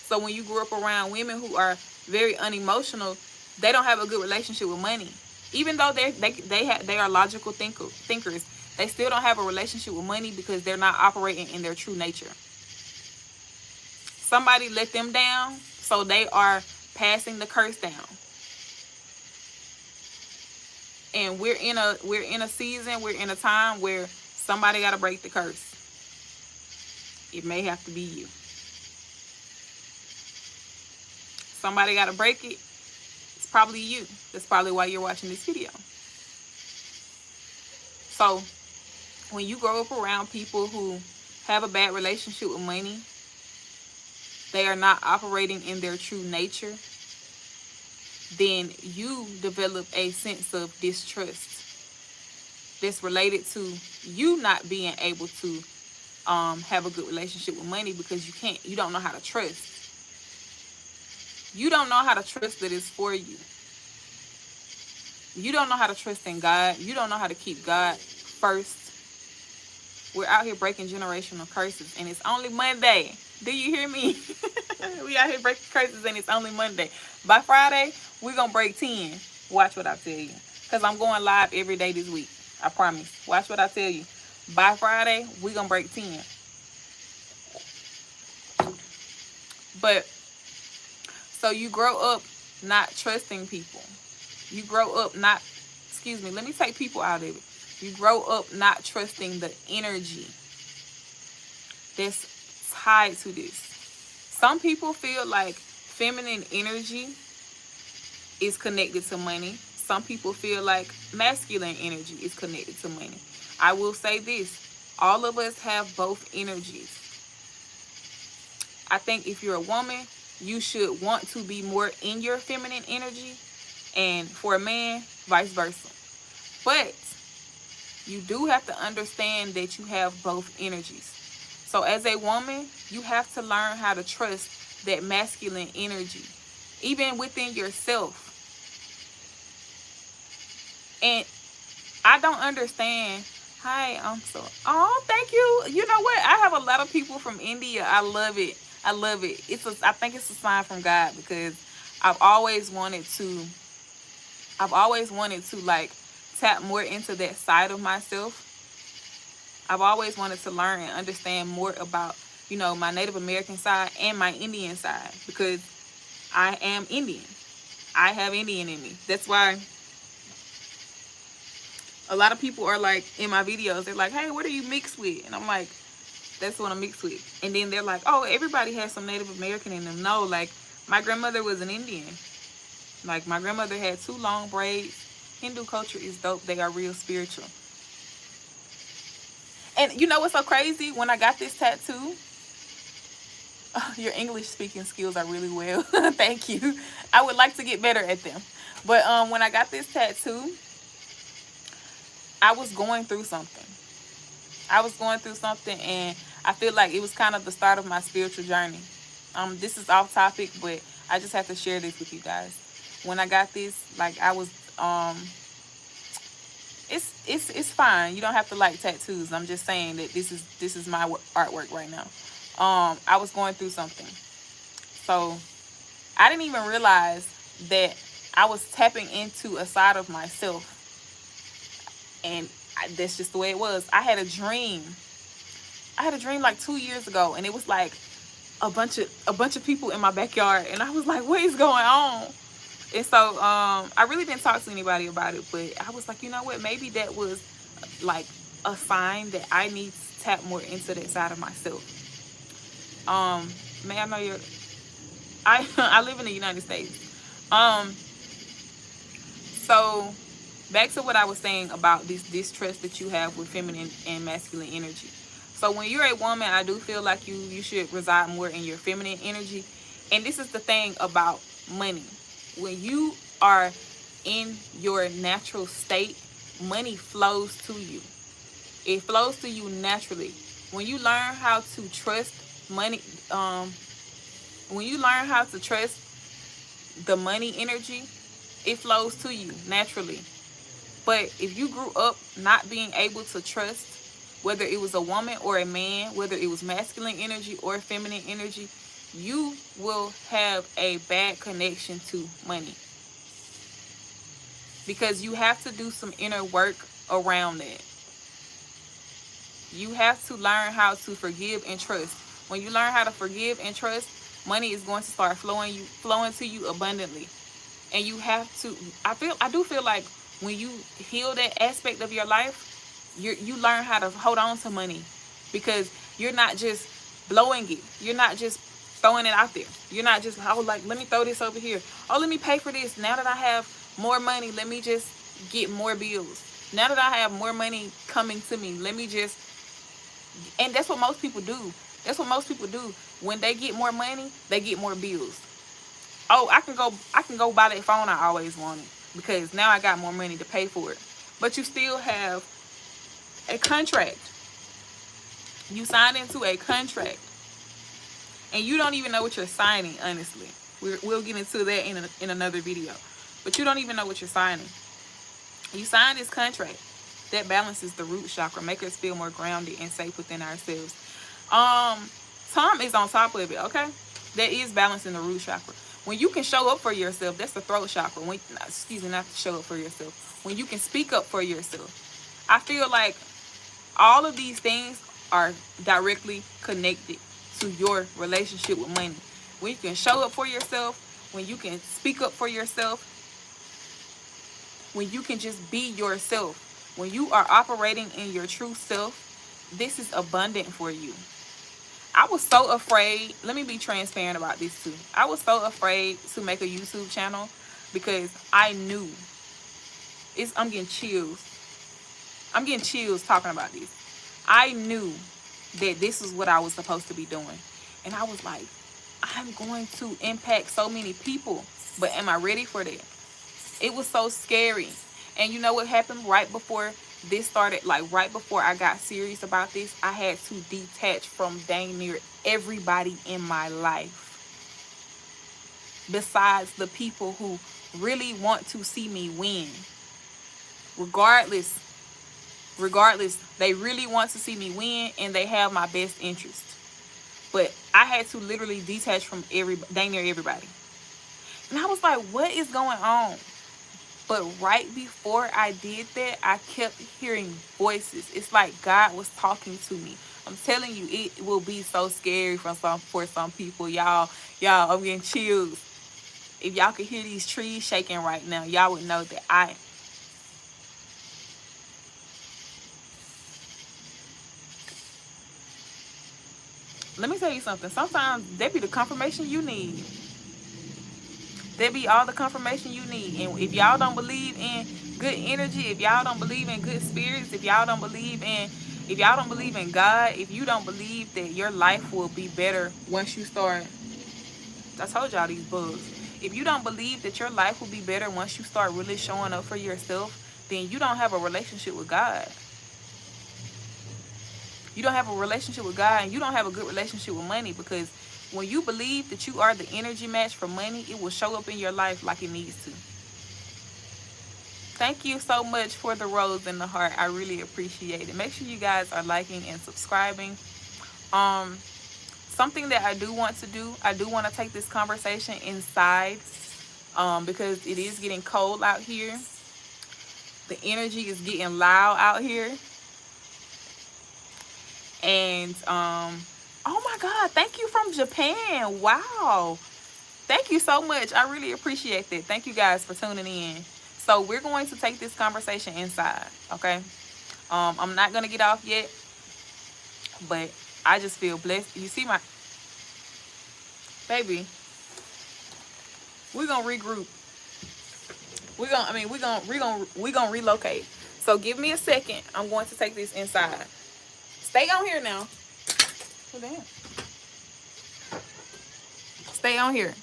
So when you grew up around women who are very unemotional, they don't have a good relationship with money. Even though they are logical thinkers, they still don't have a relationship with money because they're not operating in their true nature. Somebody let them down, so they are passing the curse down. And we're in a season, we're in a time where somebody got to break the curse. It may have to be you. Somebody got to break it. It's probably you. That's probably why you're watching this video. So when you grow up around people who have a bad relationship with money, they are not operating in their true nature, then you develop a sense of distrust that's related to you not being able to have a good relationship with money because you don't know how to trust. You don't know how to trust that it's for you. You don't know how to trust in God. You don't know how to keep God first. We're out here breaking generational curses, and it's only Monday. Do you hear me? We out here breaking curses, and it's only Monday. By Friday, we're going to break 10. Watch what I tell you. Because I'm going live every day this week. I promise. Watch what I tell you. By Friday, we're going to break 10. But, so you grow up not trusting people. You grow up not, let me take people out of it. You grow up not trusting the energy that's tied to this. Some people feel like feminine energy is connected to money. Some people feel like masculine energy is connected to money. I will say this. All of us have both energies. I think if you're a woman, you should want to be more in your feminine energy. And for a man, vice versa. But you do have to understand that you have both energies. So as a woman, you have to learn how to trust that masculine energy, even within yourself. And I don't understand. Hi, oh, thank you. You know what? I have a lot of people from India. I love it. I love it. I think it's a sign from God because I've always wanted to like tap more into that side of myself. I've always wanted to learn and understand more about, my Native American side and my Indian side because I am Indian. I have Indian in me. That's why a lot of people are like, in my videos, they're like, hey, what are you mixed with? And I'm like, that's what I'm mixed with. And then they're like, oh, everybody has some Native American in them. No, like, my grandmother was an Indian. Like, my grandmother had 2 long braids. Hindu culture is dope. They are real spiritual. And you know what's so crazy? When I got this tattoo, your English speaking skills are really well. Thank you. I would like to get better at them. But when I got this tattoo, I was going through something. And I feel like it was kind of the start of my spiritual journey. This is off topic, but I just have to share this with you guys. When I got this, like, I was it's fine. You don't have to like tattoos. I'm just saying that this is my artwork right now. I was going through something. So I didn't even realize that I was tapping into a side of myself, and that's just the way it was. I had a dream like 2 years ago, and it was like a bunch of people in my backyard, and I was like, what is going on? And so I really didn't talk to anybody about it, but I was like, you know what? Maybe that was like a sign that I need to tap more into that side of myself. May I know your? I live in the United States. Um, so back to what I was saying about this distrust that you have with feminine and masculine energy. So when you're a woman, I do feel like you should reside more in your feminine energy. And this is the thing about money. When you are in your natural state, money flows to you. It flows to you naturally. When you learn how to trust money, when you learn how to trust the money energy, it flows to you naturally. But if you grew up not being able to trust, whether it was a woman or a man, whether it was masculine energy or feminine energy, you will have a bad connection to money, because you have to do some inner work around that. You have to learn how to forgive and trust. When you learn how to forgive and trust, money is going to start flowing to you abundantly. And you have to, I do feel like when you heal that aspect of your life, you learn how to hold on to money, because you're not just blowing it. You're not just throwing it out there. You're not just, oh, like, let me throw this over here. Oh, let me pay for this. Now that I have more money, let me just get more bills. Now that I have more money coming to me, let me just, and that's what most people do. That's what most people do. When they get more money, they get more bills. Oh, I can go buy that phone I always wanted, because now I got more money to pay for it. But you still have a contract. You signed into a contract, and you don't even know what you're signing. Honestly, we'll get into that in another video. But you don't even know what you're signing. You signed this contract that balances the root chakra, make us feel more grounded and safe within ourselves. Tom is on top of it. Okay, that is balancing the root chakra. When you can show up for yourself, that's the throat chakra. Excuse me, not to show up for yourself. When you can speak up for yourself, I feel like all of these things are directly connected to your relationship with money. When you can show up for yourself, when you can speak up for yourself, when you can just be yourself, when you are operating in your true self, this is abundant for you. I was so afraid. Let me be transparent about this too. I was so afraid to make a YouTube channel, because I knew I'm getting chills. I'm getting chills talking about this. I knew that this is what I was supposed to be doing. And I was like, I'm going to impact so many people, but am I ready for that? It was so scary. And you know what happened right before this started? Like right before I got serious about this, I had to detach from dang near everybody in my life, besides the people who really want to see me win. Regardless, they really want to see me win, and they have my best interest. But I had to literally detach from dang near everybody. And I was like, what is going on? But right before I did that, I kept hearing voices. It's like God was talking to me. I'm telling you, it will be so scary for some people. Y'all, I'm getting chills. If y'all could hear these trees shaking right now, y'all would know that let me tell you something. Sometimes that be the confirmation you need. There be all the confirmation you need. And if y'all don't believe in good energy, if y'all don't believe in good spirits, if y'all don't believe in God, if you don't believe that your life will be better once you start, I told y'all these bugs. If you don't believe that your life will be better once you start really showing up for yourself, then you don't have a relationship with God. You don't have a relationship with God, and you don't have a good relationship with money, because when you believe that you are the energy match for money, it will show up in your life like it needs to. Thank you so much for the rose in the heart. I really appreciate it. Make sure you guys are liking and subscribing. Something that I do want to do, I do want to take this conversation inside because it is getting cold out here. The energy is getting loud out here. And oh my God, thank you from Japan. Wow. Thank you so much. I really appreciate that. Thank you guys for tuning in. So we're going to take this conversation inside, okay? I'm not gonna get off yet, but I just feel blessed. You see my baby, we're gonna regroup. We're gonna relocate. So give me a second. I'm going to take this inside. Stay on here now. Oh, damn. Stay on here.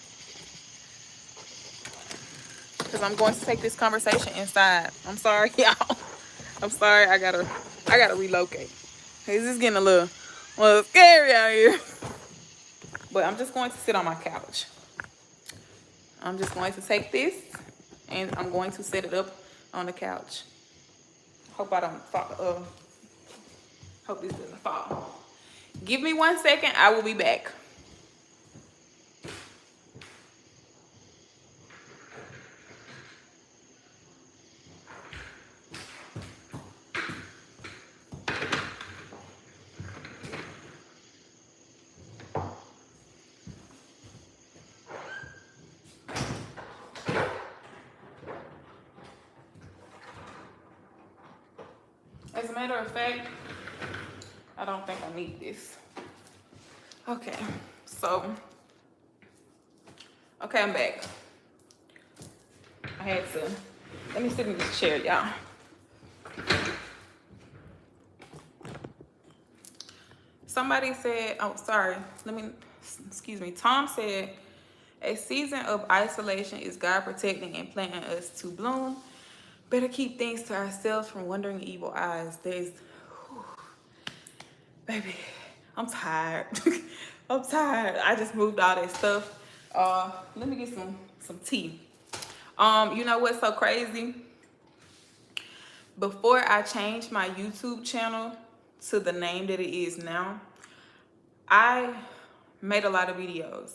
Because I'm going to take this conversation inside. I'm sorry, y'all. I'm sorry. I gotta relocate. This is getting a little scary out here. But I'm just going to sit on my couch. I'm just going to take this and I'm going to set it up on the couch. Hope I don't fall. Hope this doesn't fall. Give me 1 second. I will be back. As a matter of fact, I don't think I need this. Okay, I'm back. I had to, let me sit in this chair, y'all. Somebody said, oh, sorry, excuse me. Tom said, a season of isolation is God protecting and planting us to bloom. Better keep things to ourselves from wandering evil eyes. Baby, I'm tired. I'm tired. I just moved all that stuff. Let me get some tea. You know what's so crazy? Before I changed my YouTube channel to the name that it is now, I made a lot of videos.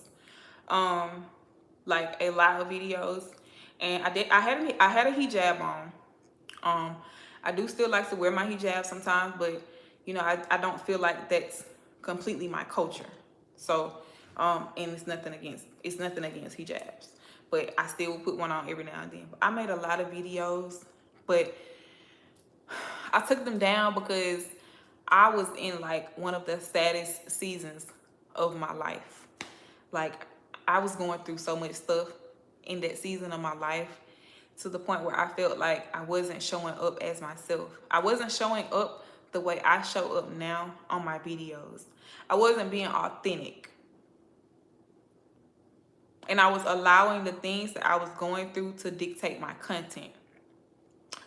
Like a lot of videos. And I had a hijab on. I do still like to wear my hijab sometimes, but you know, I don't feel like that's completely my culture. So, and it's nothing against hijabs, but I still will put one on every now and then. But I made a lot of videos, but I took them down because I was in like one of the saddest seasons of my life. Like I was going through so much stuff in that season of my life, to the point where I felt like I wasn't showing up as myself. I wasn't showing up the way I show up now on my videos. I wasn't being authentic. And I was allowing the things that I was going through to dictate my content.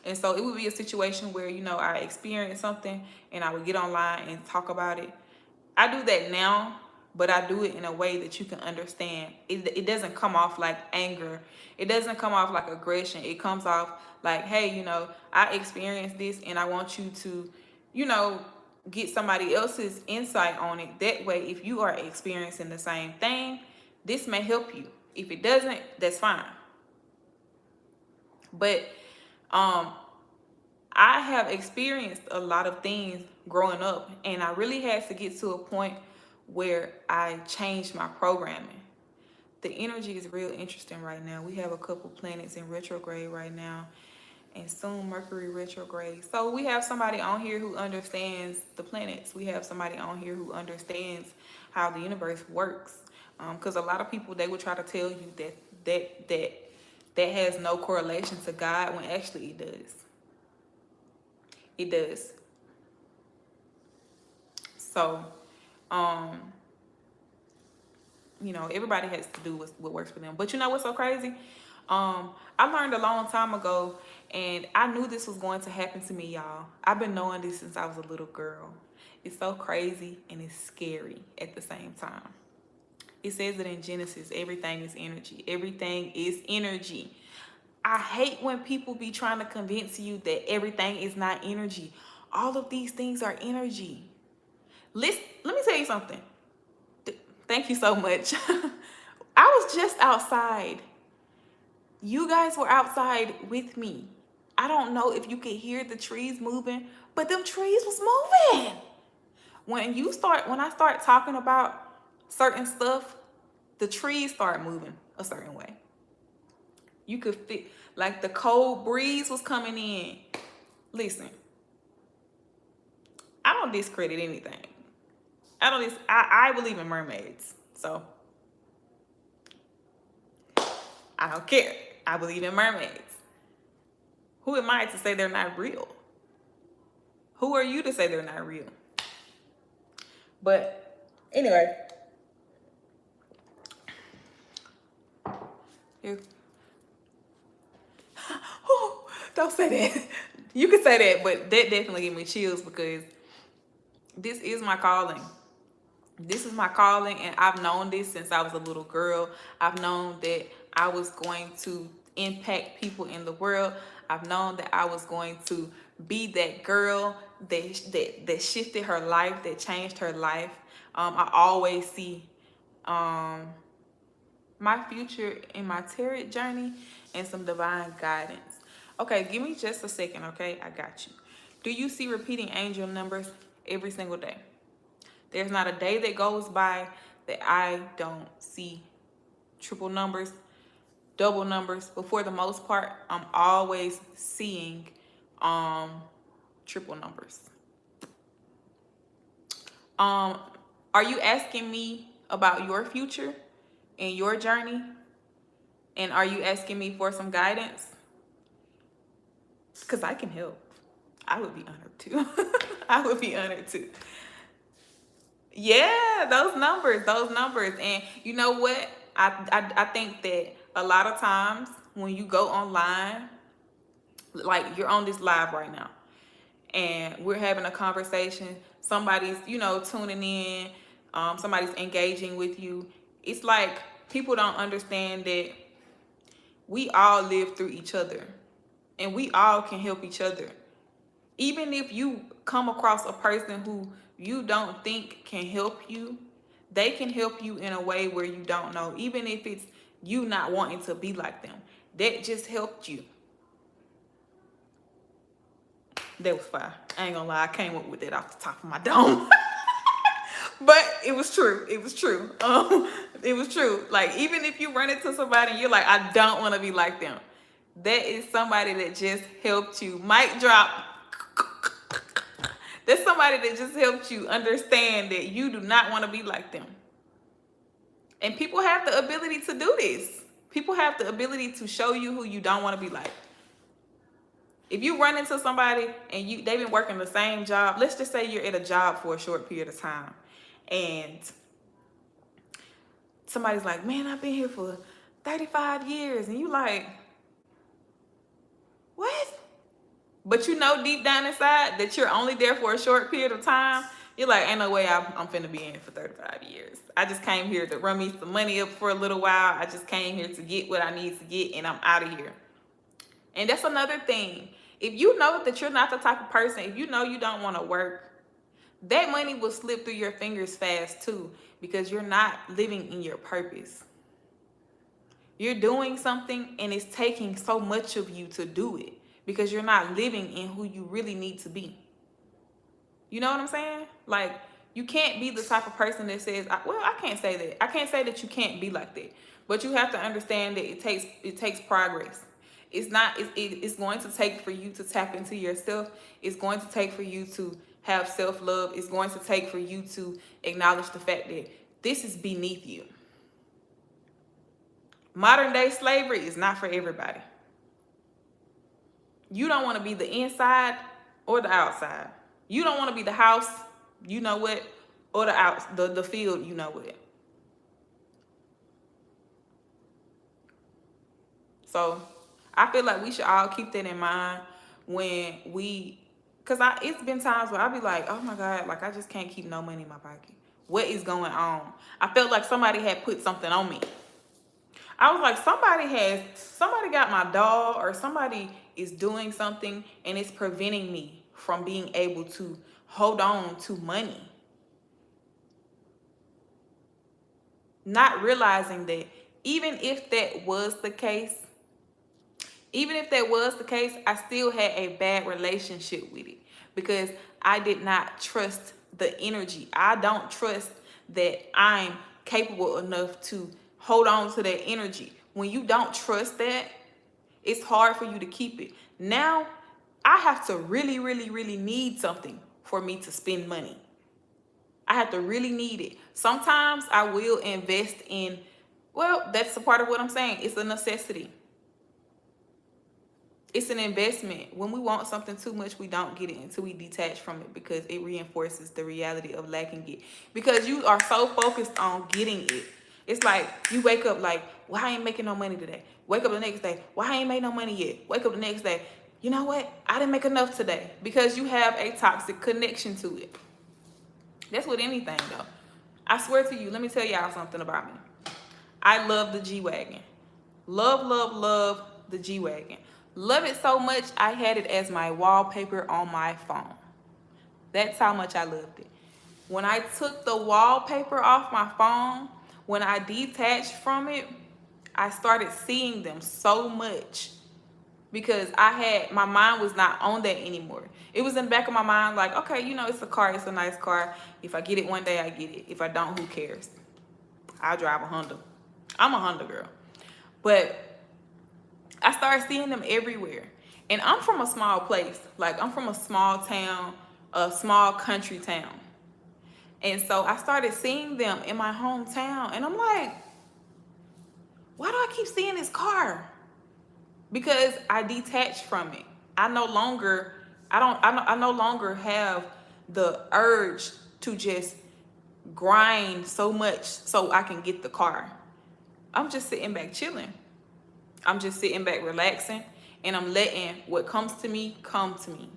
And so it would be a situation where, you know, I experienced something and I would get online and talk about it. I do that now, but I do it in a way that you can understand. It doesn't come off like anger. It doesn't come off like aggression. It comes off like, hey, you know, I experienced this and I want you to, you know, get somebody else's insight on it. That way, if you are experiencing the same thing, this may help you. If it doesn't, that's fine. But I have experienced a lot of things growing up, and I really had to get to a point where I changed my programming. The energy is real interesting right now. We have a couple planets in retrograde right now, and soon Mercury retrograde. So we have somebody on here who understands the planets. We have somebody on here who understands how the universe works. Because a lot of people, they would try to tell you that has no correlation to God, when actually it does. It does. So, you know, everybody has to do what works for them. But you know what's so crazy? I learned a long time ago, and I knew this was going to happen to me, y'all. I've been knowing this since I was a little girl. It's so crazy and it's scary at the same time. It says that in Genesis, everything is energy. Everything is energy. I hate when people be trying to convince you that everything is not energy. All of these things are energy. Let me tell you something. Thank you so much. I was just outside You guys were outside with me. I don't know if you could hear the trees moving, but them trees was moving. When I start talking about certain stuff, the trees start moving a certain way. You could feel like the cold breeze was coming in. Listen, I don't discredit anything. I believe in mermaids. So I don't care. I believe in mermaids. Who am I to say they're not real? Who are you to say they're not real? But anyway, here. Don't say that. You can say that, but that definitely gave me chills because this is my calling. This is my calling, and I've known this since I was a little girl. I've known that I was going to impact people in the world. I've known that I was going to be that girl that shifted her life, that changed her life. I always see my future in my tarot journey and some divine guidance. Okay, give me just a second, okay? I got you. Do you see repeating angel numbers every single day? There's not a day that goes by that I don't see triple numbers, double numbers, but for the most part, I'm always seeing triple numbers. Are you asking me about your future and your journey? And are you asking me for some guidance? Because I can help. I would be honored to. I would be honored to. Yeah, those numbers. And you know what? I think that a lot of times when you go online, like you're on this live right now, and we're having a conversation, somebody's, tuning in, somebody's engaging with you. It's like people don't understand that we all live through each other and we all can help each other. Even if you come across a person who you don't think can help you, they can help you in a way where you don't know. Even if it's you not wanting to be like them, that just helped you. That was fire. I ain't gonna lie, I came up with that off the top of my dome. But it was true. It was true. It was true. Like, even if you run into somebody and you're like, I don't want to be like them, that is somebody that just helped you. Mic drop. That's somebody that just helped you understand that you do not want to be like them. And people have the ability to do this. People have the ability to show you who you don't want to be like. If you run into somebody and they've been working the same job, let's just say you're at a job for a short period of time, and somebody's like, man, I've been here for 35 years. And you like, what? But you know deep down inside that you're only there for a short period of time. You're like, ain't no way I'm finna be in for 35 years. I just came here to run me some money up for a little while. I just came here to get what I need to get, and I'm out of here. And that's another thing. If you know that you're not the type of person, if you know you don't want to work, that money will slip through your fingers fast too, because you're not living in your purpose. You're doing something and it's taking so much of you to do it because you're not living in who you really need to be. You know what I'm saying? Like, you can't be the type of person that says, well, I can't say that. I can't say that you can't be like that. But you have to understand that it takes progress. It's going to take for you to tap into yourself. It's going to take for you to have self-love. It's going to take for you to acknowledge the fact that this is beneath you. Modern day slavery is not for everybody. You don't want to be the inside or the outside. You don't want to be the house, you know what, or the field, you know what. So I feel like we should all keep that in mind when because it's been times where I be like, oh my God, like I just can't keep no money in my pocket. What is going on? I felt like somebody had put something on me. I was like, somebody got my dog, or somebody is doing something and it's preventing me from being able to hold on to money. Not realizing that even if that was the case, Even if that was the case, I still had a bad relationship with it because I did not trust the energy. I don't trust that I'm capable enough to hold on to that energy. When you don't trust that, it's hard for you to keep it. Now, I have to really, really, really need something for me to spend money. I have to really need it. Sometimes I will invest in, well, that's a part of what I'm saying. It's a necessity. It's an investment. When we want something too much, we don't get it until we detach from it because it reinforces the reality of lacking it. Because you are so focused on getting it. It's like you wake up like, well, I ain't making no money today. Wake up the next day, well, I ain't made no money yet. Wake up the next day, you know what? I didn't make enough today because you have a toxic connection to it. That's with anything though. I swear to you, let me tell y'all something about me. I love the G-Wagon. Love, love, love the G-Wagon. Love it so much, I had it as my wallpaper on my phone. That's how much I loved it. When I took the wallpaper off my phone, when I detached from it, I started seeing them so much because my mind was not on that anymore. It was in the back of my mind like, okay, it's a car, it's a nice car. If I get it one day, I get it. If I don't, who cares? I'll drive a Honda. I'm a Honda girl. But I started seeing them everywhere. And I'm from a small place. Like, I'm from a small town, a small country town. And so I started seeing them in my hometown. And I'm like, why do I keep seeing this car? Because I detached from it. I no longer have the urge to just grind so much so I can get the car. I'm just sitting back chilling. I'm just sitting back relaxing, and I'm letting what comes to me come to me.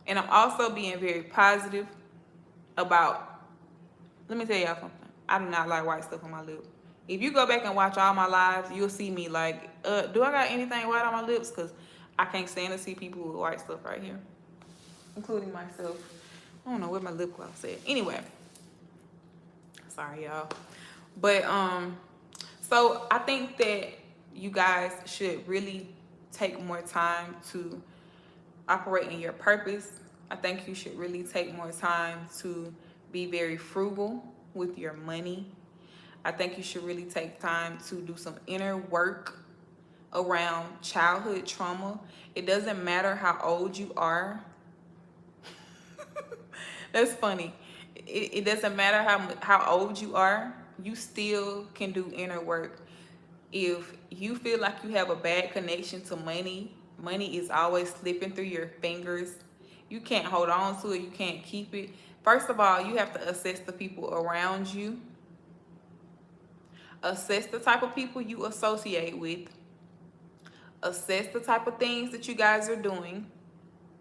And I'm also being very positive about, let me tell y'all something. I do not like white stuff on my lip. If you go back and watch all my lives, you'll see me like, do I got anything white on my lips? Because I can't stand to see people with white stuff right here, including myself. I don't know where my lip gloss at. Anyway, sorry y'all. But so I think that you guys should really take more time to operate in your purpose. I think you should really take more time to be very frugal with your money. I think you should really take time to do some inner work around childhood trauma. It doesn't matter how old you are. That's funny. It doesn't matter how old you are. You still can do inner work. If you feel like you have a bad connection to money, money is always slipping through your fingers. You can't hold on to it. You can't keep it. First of all, you have to assess the people around you. Assess the type of people you associate with. Assess the type of things that you guys are doing.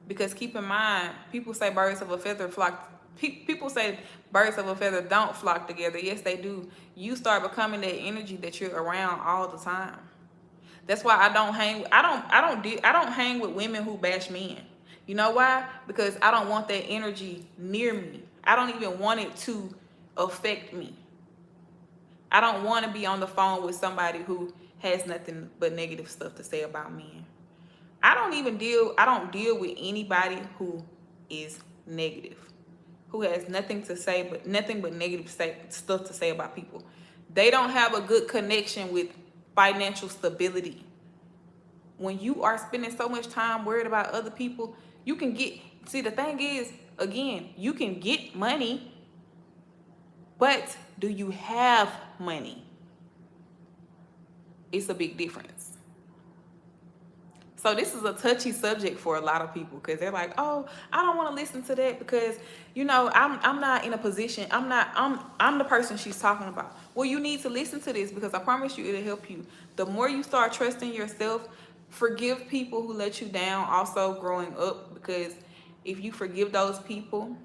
Because keep in mind, people say birds of a feather flock. People say birds of a feather don't flock together. Yes, they do. You start becoming that energy that you're around all the time. That's why I don't hang with women who bash men. You know why? Because I don't want that energy near me. I don't even want it to affect me. I don't want to be on the phone with somebody who has nothing but negative stuff to say about men. I don't deal with anybody who is negative, who has nothing but negative stuff to say about people. They don't have a good connection with financial stability. When you are spending so much time worried about other people, the thing is, again, you can get money, but do you have money? It's a big difference. So this is a touchy subject for a lot of people because they're like, oh, I don't want to listen to that because, I'm not in a position. I'm the person she's talking about. Well, you need to listen to this because I promise you it'll help you. The more you start trusting yourself, forgive people who let you down also growing up, because if you forgive those people,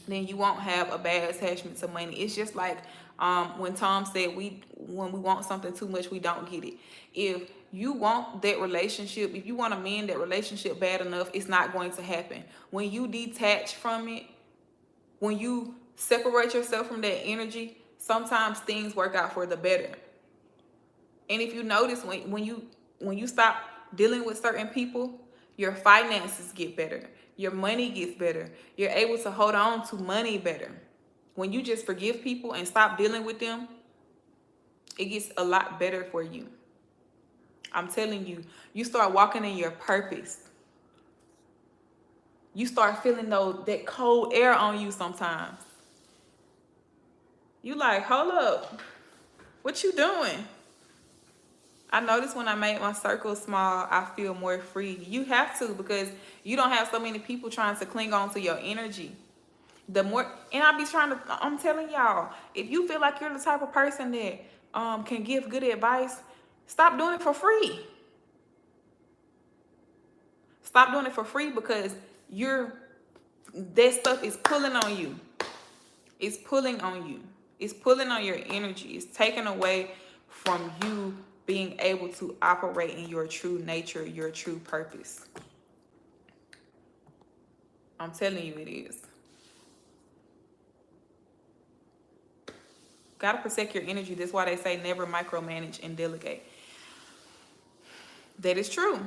then you won't have a bad attachment to money. It's just like when Tom said, when we want something too much, we don't get it. If you want that relationship, if you want to mend that relationship bad enough, it's not going to happen. When you detach from it, when you separate yourself from that energy, sometimes things work out for the better. And if you notice, when you stop dealing with certain people, your finances get better, your money gets better, you're able to hold on to money better. When you just forgive people and stop dealing with them, it gets a lot better for you. I'm telling you, you start walking in your purpose. You start feeling that cold air on you sometimes. You like, hold up, what you doing? I notice when I make my circle small, I feel more free. You have to, because you don't have so many people trying to cling on to your energy. The more, and I'm telling y'all, if you feel like you're the type of person that can give good advice, stop doing it for free. Stop doing it for free, because that stuff is pulling on you. It's pulling on you. It's pulling on your energy. It's taking away from you being able to operate in your true nature, your true purpose. I'm telling you, it is. Gotta protect your energy. That's why they say never micromanage and delegate. That is true.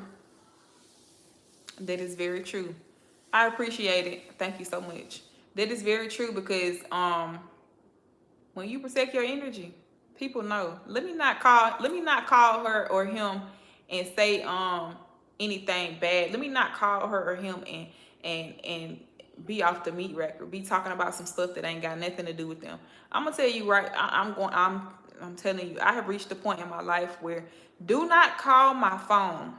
That is very true. I appreciate it. Thank you so much. That is very true, because when you protect your energy, people know. Let me not call her or him and say anything bad. Let me not call her or him and be off the meat rack or be talking about some stuff that ain't got nothing to do with them. I'm gonna tell you right. I'm telling you, I have reached a point in my life where do not call my phone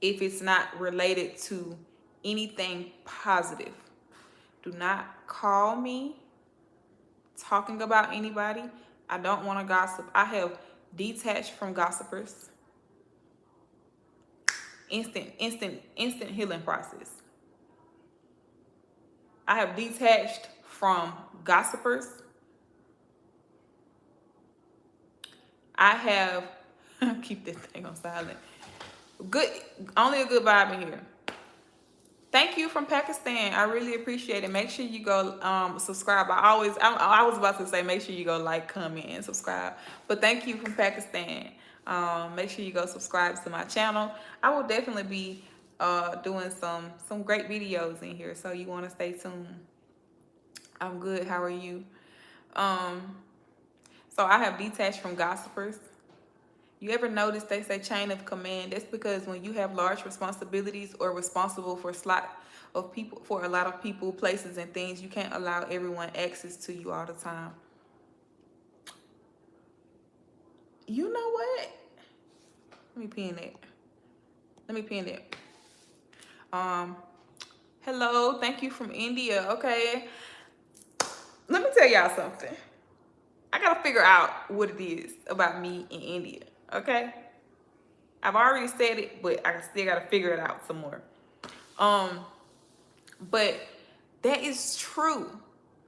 if it's not related to anything positive. Do not call me talking about anybody. I don't want to gossip. I have detached from gossipers. Instant healing process. I have detached from gossipers. I have keep this thing on silent. Good, only a good vibe in here. Thank you from Pakistan. I really appreciate it. Make sure you go subscribe. I was about to say make sure you go like, comment, and subscribe. But thank you from Pakistan. Make sure you go subscribe to my channel. I will definitely be doing some great videos in here, so you want to stay tuned. I'm good. How are you? So I have detached from gossipers. You ever notice they say chain of command? That's because when you have large responsibilities or responsible for a lot of people, places, and things, you can't allow everyone access to you all the time. You know what? Let me pin that. Hello, thank you from India. Okay. Let me tell y'all something. I gotta figure out what it is about me in India. Okay. I've already said it, but I still gotta figure it out some more. But that is true.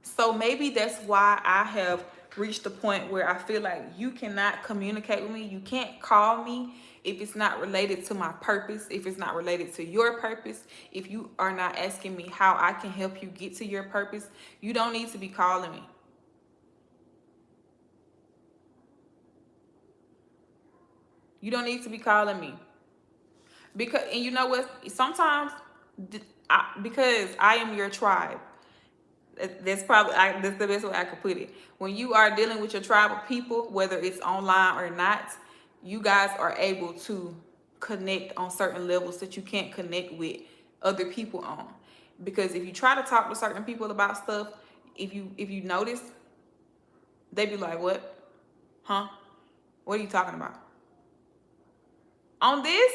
So maybe that's why I have reached the point where I feel like you cannot communicate with me. You can't call me if it's not related to my purpose, if it's not related to your purpose, if you are not asking me how I can help you get to your purpose, you don't need to be calling me. You don't need to be calling me. Because, and you know what? Sometimes, because I am your tribe, that's the best way I could put it. When you are dealing with your tribe of people, whether it's online or not, you guys are able to connect on certain levels that you can't connect with other people on. Because if you try to talk to certain people about stuff, if you notice, they be like, what? Huh? What are you talking about? On this?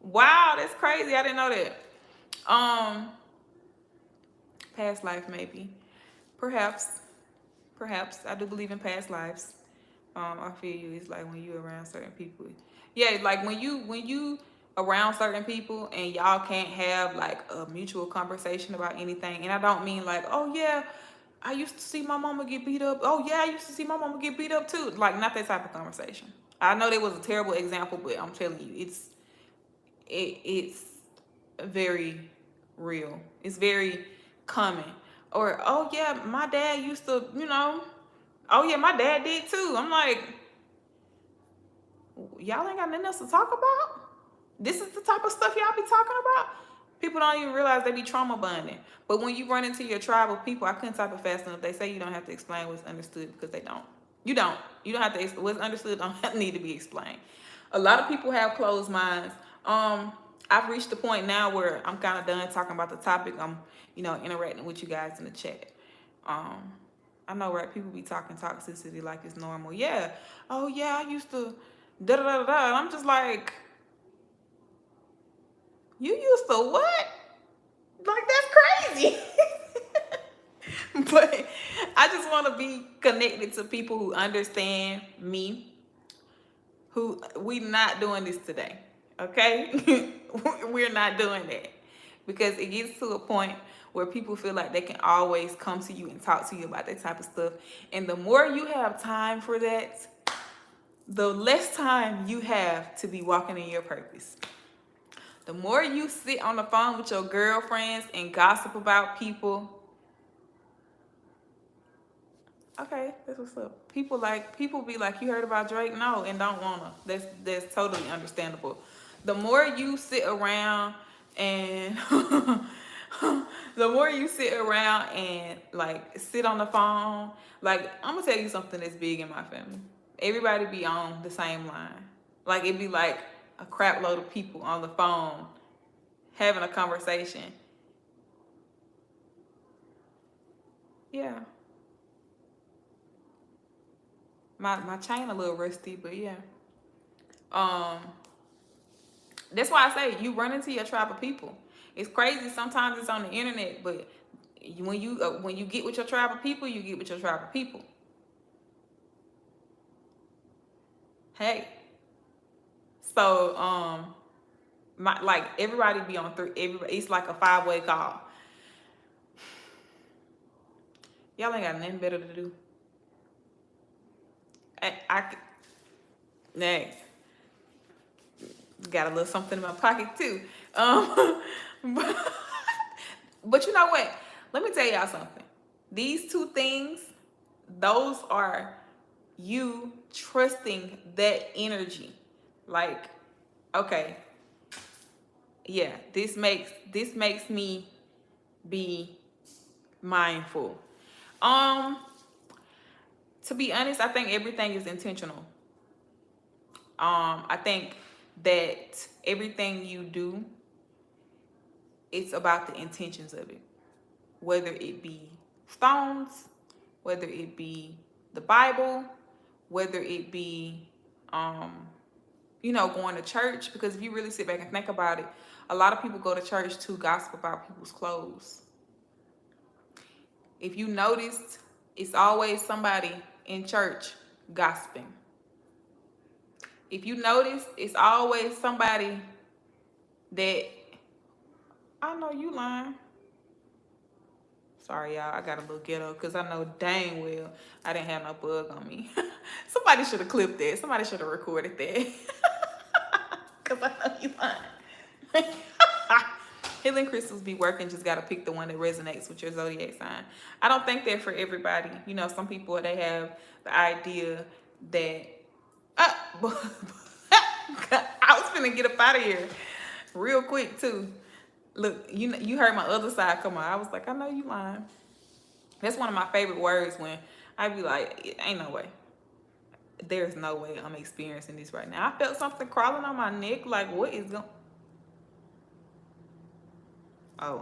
Wow, that's crazy. I didn't know that. Past life, maybe. Perhaps. I do believe in past lives. I feel you. It's like when you around certain people. Yeah, like when you around certain people and y'all can't have like a mutual conversation about anything. And I don't mean like, oh yeah, I used to see my mama get beat up. Oh yeah, I used to see my mama get beat up too. Like, not that type of conversation. I know that was a terrible example, but I'm telling you, it's very real. It's very common. Or, oh yeah, my dad used to, oh yeah, my dad did too. I'm like, Y'all ain't got nothing else to talk about? This is the type of stuff y'all be talking about? People don't even realize they be trauma bonding. But when you run into your tribe of people, I couldn't type it fast enough. They say you don't have to explain what's understood because they don't. You don't. You don't have to. What's understood don't need to be explained. A lot of people have closed minds. I've reached the point now where I'm kind of done talking about the topic. I'm, interacting with you guys in the chat. I know, right? People be talking toxicity like it's normal. Yeah. Oh yeah, I used to da da da da. And I'm just like, you used to what? Like that's crazy. But I just want to be connected to people who understand me. Who we not doing this today, okay? We're not doing that because it gets to a point where people feel like they can always come to you and talk to you about that type of stuff, and the more you have time for that, the less time you have to be walking in your purpose. The more you sit on the phone with your girlfriends and gossip about people, okay, that's what's up. People be like, you heard about Drake? No, and don't wanna. That's totally understandable. The more you sit around and the more you sit around and like sit on the phone, like I'm gonna tell you something that's big in my family. Everybody be on the same line. Like it'd be like a crap load of people on the phone having a conversation. Yeah. My chain a little rusty, but yeah. Um, that's why I say you run into your tribe of people. It's crazy. Sometimes it's on the internet, but when you get with your tribe of people, you get with your tribe of people. Hey, so like everybody be on three. Everybody, it's like a 5-way call. Y'all ain't got nothing better to do. I next got a little something in my pocket too. But, but you know what? Let me tell y'all something. These two things, those are you trusting that energy. Like, okay, yeah, this makes me be mindful. To be honest, I think everything is intentional. I think that everything you do, it's about the intentions of it. Whether it be stones, whether it be the Bible, whether it be going to church. Because if you really sit back and think about it, a lot of people go to church to gossip about people's clothes. If you noticed, it's always somebody in church gossiping. If you notice, it's always somebody that I know you lying. Sorry, y'all. I got a little ghetto because I know dang well I didn't have no bug on me. Somebody should have clipped that. Somebody should have recorded that. Because I know you lying. Healing crystals be working. Just got to pick the one that resonates with your zodiac sign. I don't think they're for everybody. Some people, they have the idea that... I was finna get up out of here real quick, too. Look, you heard my other side come on. I was like, I know you lying. That's one of my favorite words when I be like, ain't no way. There's no way I'm experiencing this right now. I felt something crawling on my neck. Like, what is going... Oh,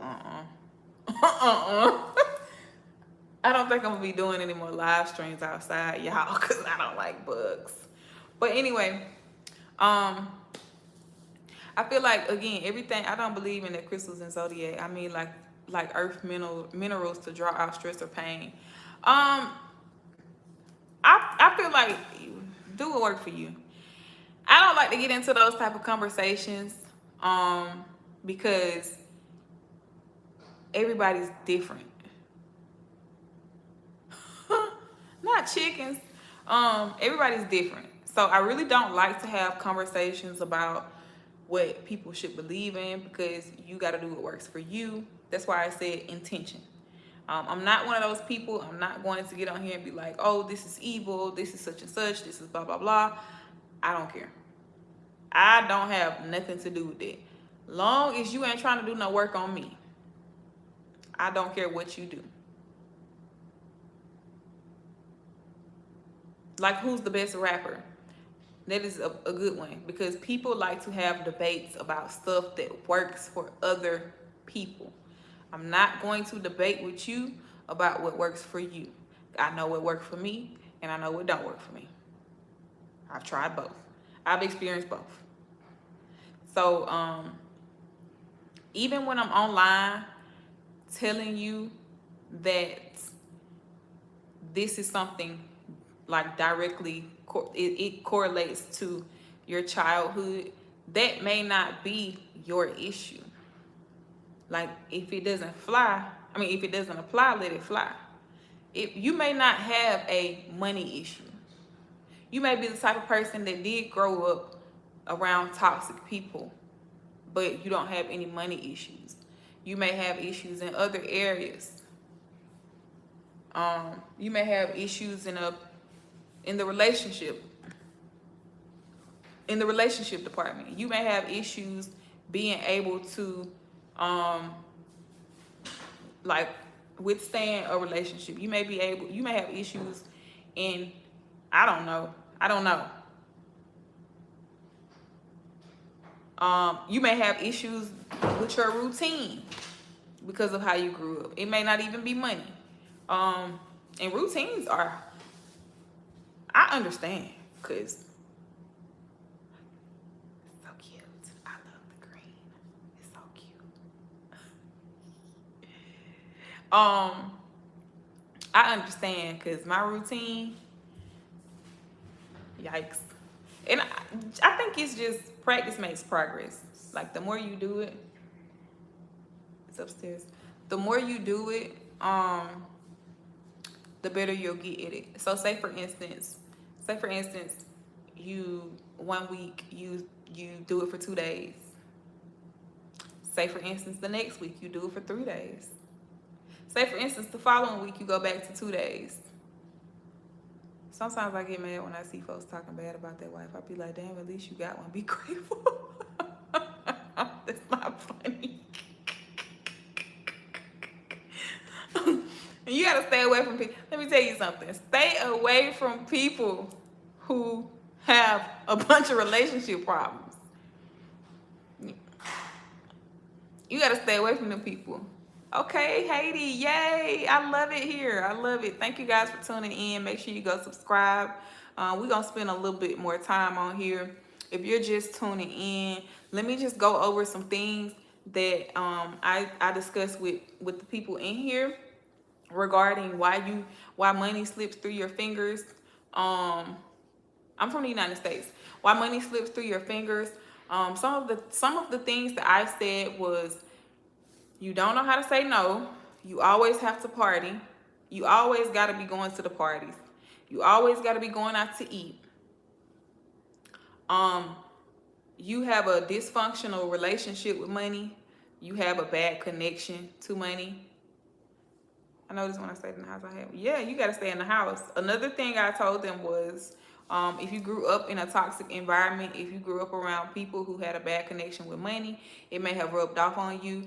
I don't think I'm going to be doing any more live streams outside, y'all, because I don't like bugs. But anyway, I feel like, again, everything, I don't believe in the crystals and zodiac. I mean, like earth minerals to draw out stress or pain. I feel like do what work for you. I don't like to get into those type of conversations because everybody's different. Not chickens. Everybody's different. So I really don't like to have conversations about what people should believe in because you got to do what works for you. That's why I said intention. I'm not one of those people. I'm not going to get on here and be like, oh, this is evil. This is such and such. This is blah, blah, blah. I don't care. I don't have nothing to do with it. Long as you ain't trying to do no work on me, I don't care what you do. Like, who's the best rapper? That is a good one, because people like to have debates about stuff that works for other people. I'm not going to debate with you about what works for you. I know what worked for me, and I know what don't work for me. I've tried both. I've experienced both. So even when I'm online telling you that this is something like directly, it correlates to your childhood, that may not be your issue. Like, if it doesn't fly, if it doesn't apply, let it fly. You may not have a money issue. You may be the type of person that did grow up around toxic people, but you don't have any money issues. You may have issues in other areas. You may have issues in the relationship department. You may have issues being able to like withstand a relationship. You may have issues in, I don't know. You may have issues with your routine because of how you grew up. It may not even be money. And routines are, I understand, because it's so cute. I love the green. It's so cute. I understand, because my routine, yikes. And I think it's just practice makes progress. Like, the more you do it, it's upstairs. The more you do it, the better you'll get at it. So say for instance, you 1 week you do it for 2 days. Say for instance, the next week you do it for 3 days. Say for instance, the following week you go back to 2 days. Sometimes I get mad when I see folks talking bad about their wife. I be like, damn, at least you got one. Be grateful. That's not funny. And you gotta stay away from people. Let me tell you something. Stay away from people who have a bunch of relationship problems. You gotta stay away from them people. Okay, Haiti, yay. I love it here. I love it. Thank you guys for tuning in. Make sure you go subscribe. We're going to spend a little bit more time on here. If you're just tuning in, let me just go over some things that I discussed with the people in here regarding why money slips through your fingers. I'm from the United States. Why money slips through your fingers. Some of the things that I said was, you don't know how to say no. You always have to party. You always got to be going to the parties. You always got to be going out to eat. You have a dysfunctional relationship with money. You have a bad connection to money. I noticed when I stayed in the house, you got to stay in the house. Another thing I told them was, if you grew up in a toxic environment, if you grew up around people who had a bad connection with money, it may have rubbed off on you.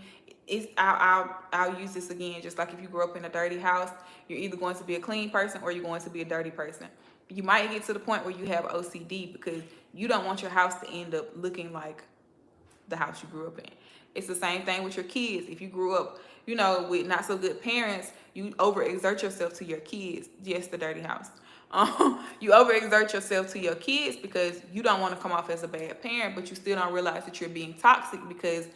I'll use this again. Just like if you grew up in a dirty house, you're either going to be a clean person or you're going to be a dirty person. You might get to the point where you have OCD because you don't want your house to end up looking like the house you grew up in. It's the same thing with your kids. If you grew up, with not so good parents, you overexert yourself to your kids. Yes, the dirty house. You overexert yourself to your kids because you don't want to come off as a bad parent, but you still don't realize that you're being toxic because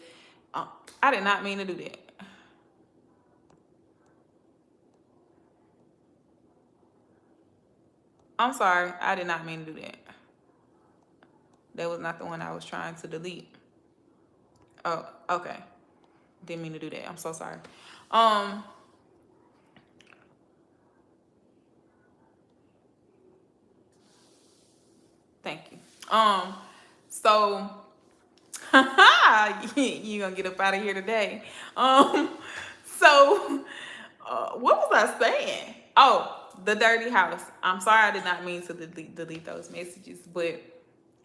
I did not mean to do that. I'm sorry. I did not mean to do that. That was not the one I was trying to delete. Oh, okay. Didn't mean to do that. I'm so sorry. Thank you. So you gonna get up out of here today. So what was I saying? Oh, the dirty house. I'm sorry, I did not mean to delete those messages, but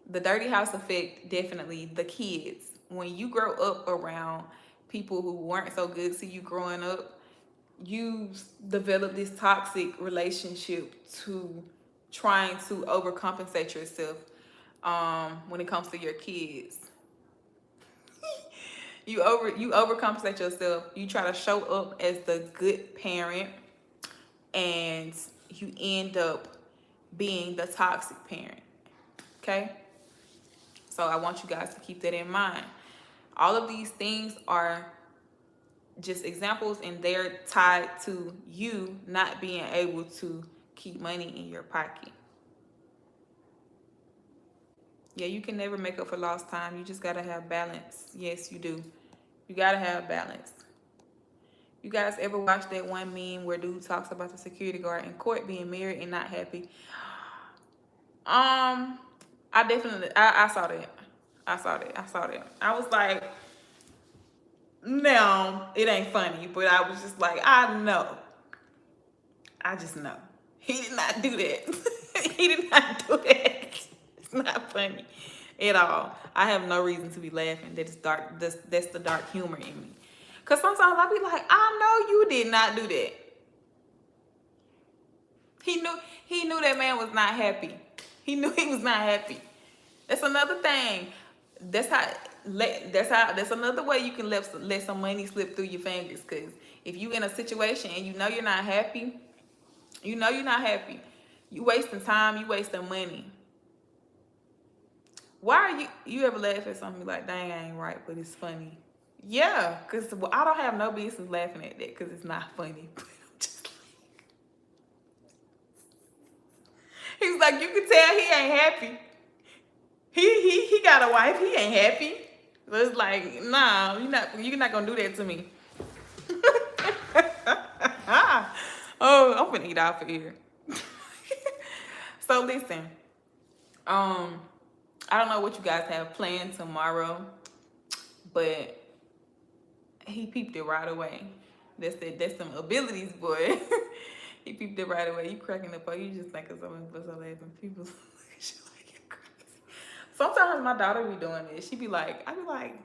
The dirty house effect, definitely the kids. When you grow up around people who weren't so good to you growing up, you develop this toxic relationship to trying to overcompensate yourself when it comes to your kids. You overcompensate yourself. You try to show up as the good parent, and you end up being the toxic parent. Okay? So I want you guys to keep that in mind. All of these things are just examples, and they're tied to you not being able to keep money in your pocket. Yeah, you can never make up for lost time. You just gotta have balance. Yes, you do. You gotta have balance. You guys ever watch that one meme where dude talks about the security guard in court being married and not happy? I definitely I saw that. I saw that. I was like, no, it ain't funny, but I was just like, I know. I just know. He did not do that. He did not do that. It's not funny at all. I have no reason to be laughing. That is dark. That's the dark humor in me. Cause sometimes I be like, I know you did not do that. He knew that man was not happy. He knew he was not happy. That's another thing. That's another way you can let some money slip through your fingers. Cause if you in a situation and you know you're not happy, you wasting time, you wasting money. Why are you ever laugh at something like, dang, I ain't right, but it's funny? Yeah, because I don't have no business laughing at that because it's not funny. But I'm just he was like, you can tell he ain't happy. He got a wife, he ain't happy. So it's like, nah, you're not gonna do that to me. Oh, I'm gonna eat out for here. So listen, I don't know what you guys have planned tomorrow, but he peeped it right away. That's some abilities, boy. He peeped it right away. You cracking up, you just think of something for so laughing. People look at you like you're crazy. Sometimes my daughter be doing this. She be like, I be like,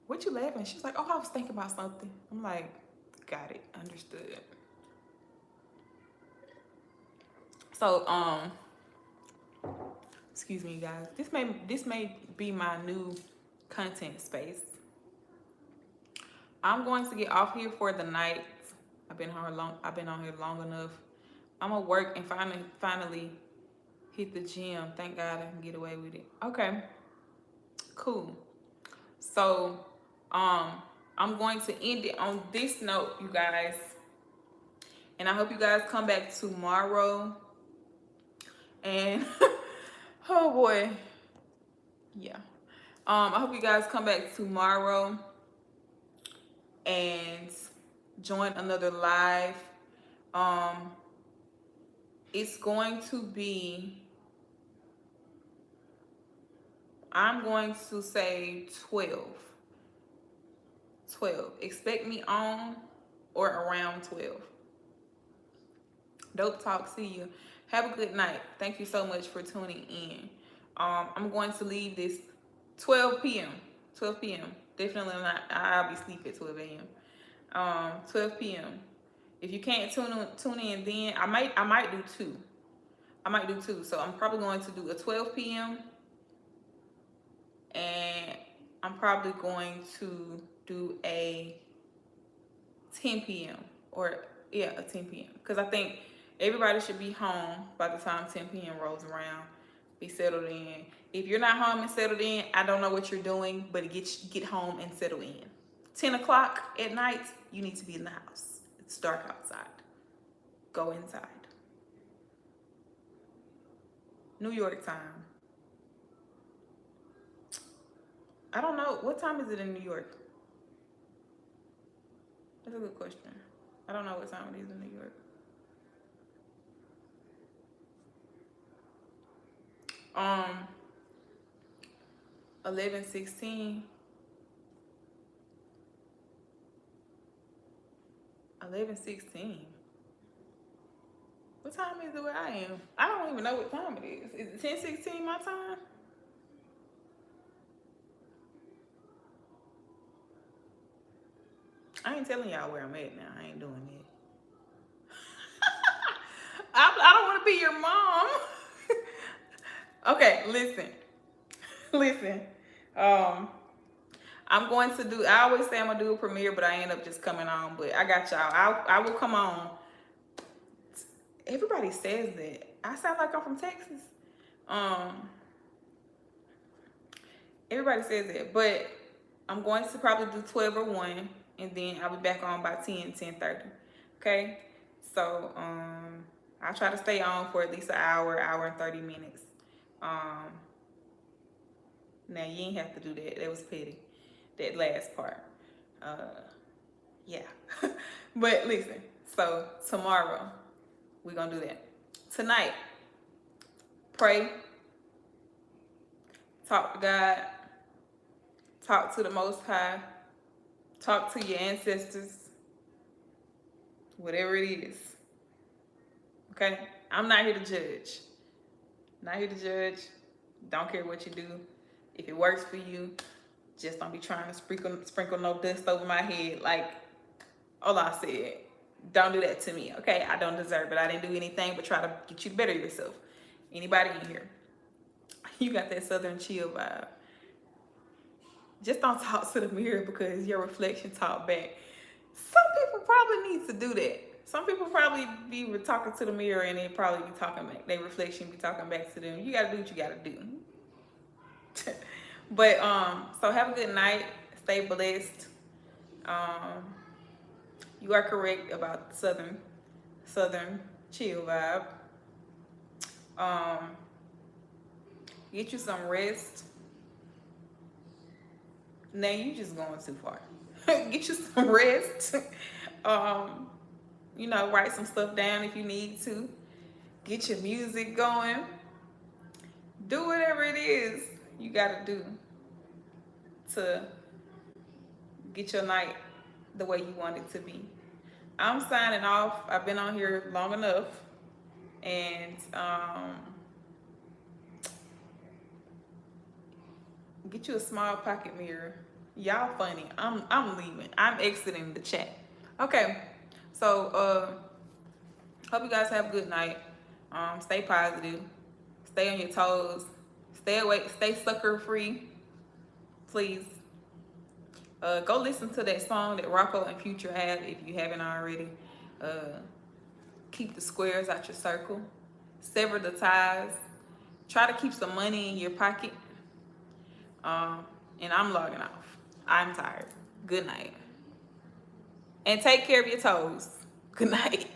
what you laughing? She's like, oh, I was thinking about something. I'm like, got it, understood. So, excuse me, guys. This may be my new content space. I'm going to get off here for the night. I've been on here long enough. I'm gonna work and finally hit the gym. Thank God I can get away with it. Okay, cool. So, I'm going to end it on this note, you guys. And I hope you guys come back tomorrow. And oh boy, yeah. I hope you guys come back tomorrow and join another live. It's going to be, I'm going to say 12. Expect me on or around 12. Dope talk. See you. Have a good night. Thank you so much for tuning in. I'm going to leave this 12 p.m. 12 p.m. Definitely not. I'll be asleep at 12 a.m. 12 p.m. If you can't tune in, then I might do two. So I'm probably going to do a 12 p.m. and I'm probably going to do a 10 p.m. or a 10 p.m. because I think everybody should be home by the time 10 p.m. rolls around. Be settled in. If you're not home and settled in, I don't know what you're doing, but get home and settle in. 10 o'clock at night, you need to be in the house. It's dark outside. Go inside. New York time. I don't know. What time is it in New York? That's a good question. I don't know what time it is in New York. 11:16. 11:16. What time is it where I am? I don't even know what time it is. Is it 10:16 my time? I ain't telling y'all where I'm at now. I ain't doing that. I don't want to be your mom. Okay, listen. Listen. Um, I'm going to do, I always say I'm going to do a premiere, but I end up just coming on. But I got y'all. I will come on. Everybody says that. I sound like I'm from Texas. Um, Everybody says that. But I'm going to probably do 12 or 1. And then I'll be back on by 10:30. Okay? So, I'll try to stay on for at least an hour and 30 minutes. Now, you ain't have to do that. That was petty. That last part. Yeah. But listen. So, tomorrow, we're going to do that. Tonight, pray. Talk to God. Talk to the Most High. Talk to your ancestors. Whatever it is. Okay? I'm not here to judge. Not here to judge. Don't care what you do. If it works for you, just don't be trying to sprinkle no dust over my head. Like Allah said, don't do that to me, okay? I don't deserve it. I didn't do anything but try to get you to better yourself. Anybody in here, you got that Southern chill vibe. Just don't talk to the mirror because your reflection talk back. Some people probably need to do that. Some people probably be talking to the mirror and they probably be talking back. Their reflection be talking back to them. You gotta do what you gotta do. But so have a good night. Stay blessed. You are correct about the southern chill vibe. Get you some rest. Now you just going too far. Get you some rest. Write some stuff down if you need to. Get your music going. Do whatever it is you gotta do to get your night the way you want it to be. I'm signing off. I've been on here long enough. And get you a small pocket mirror. Y'all funny. I'm leaving. I'm exiting the chat. Okay. So hope you guys have a good night. Stay positive. Stay on your toes. Stay awake. Stay sucker free. Please. Go listen to that song that Rocco and Future have if you haven't already. Keep the squares out your circle. Sever the ties. Try to keep some money in your pocket. And I'm logging off. I'm tired. Good night. And take care of your toes. Good night.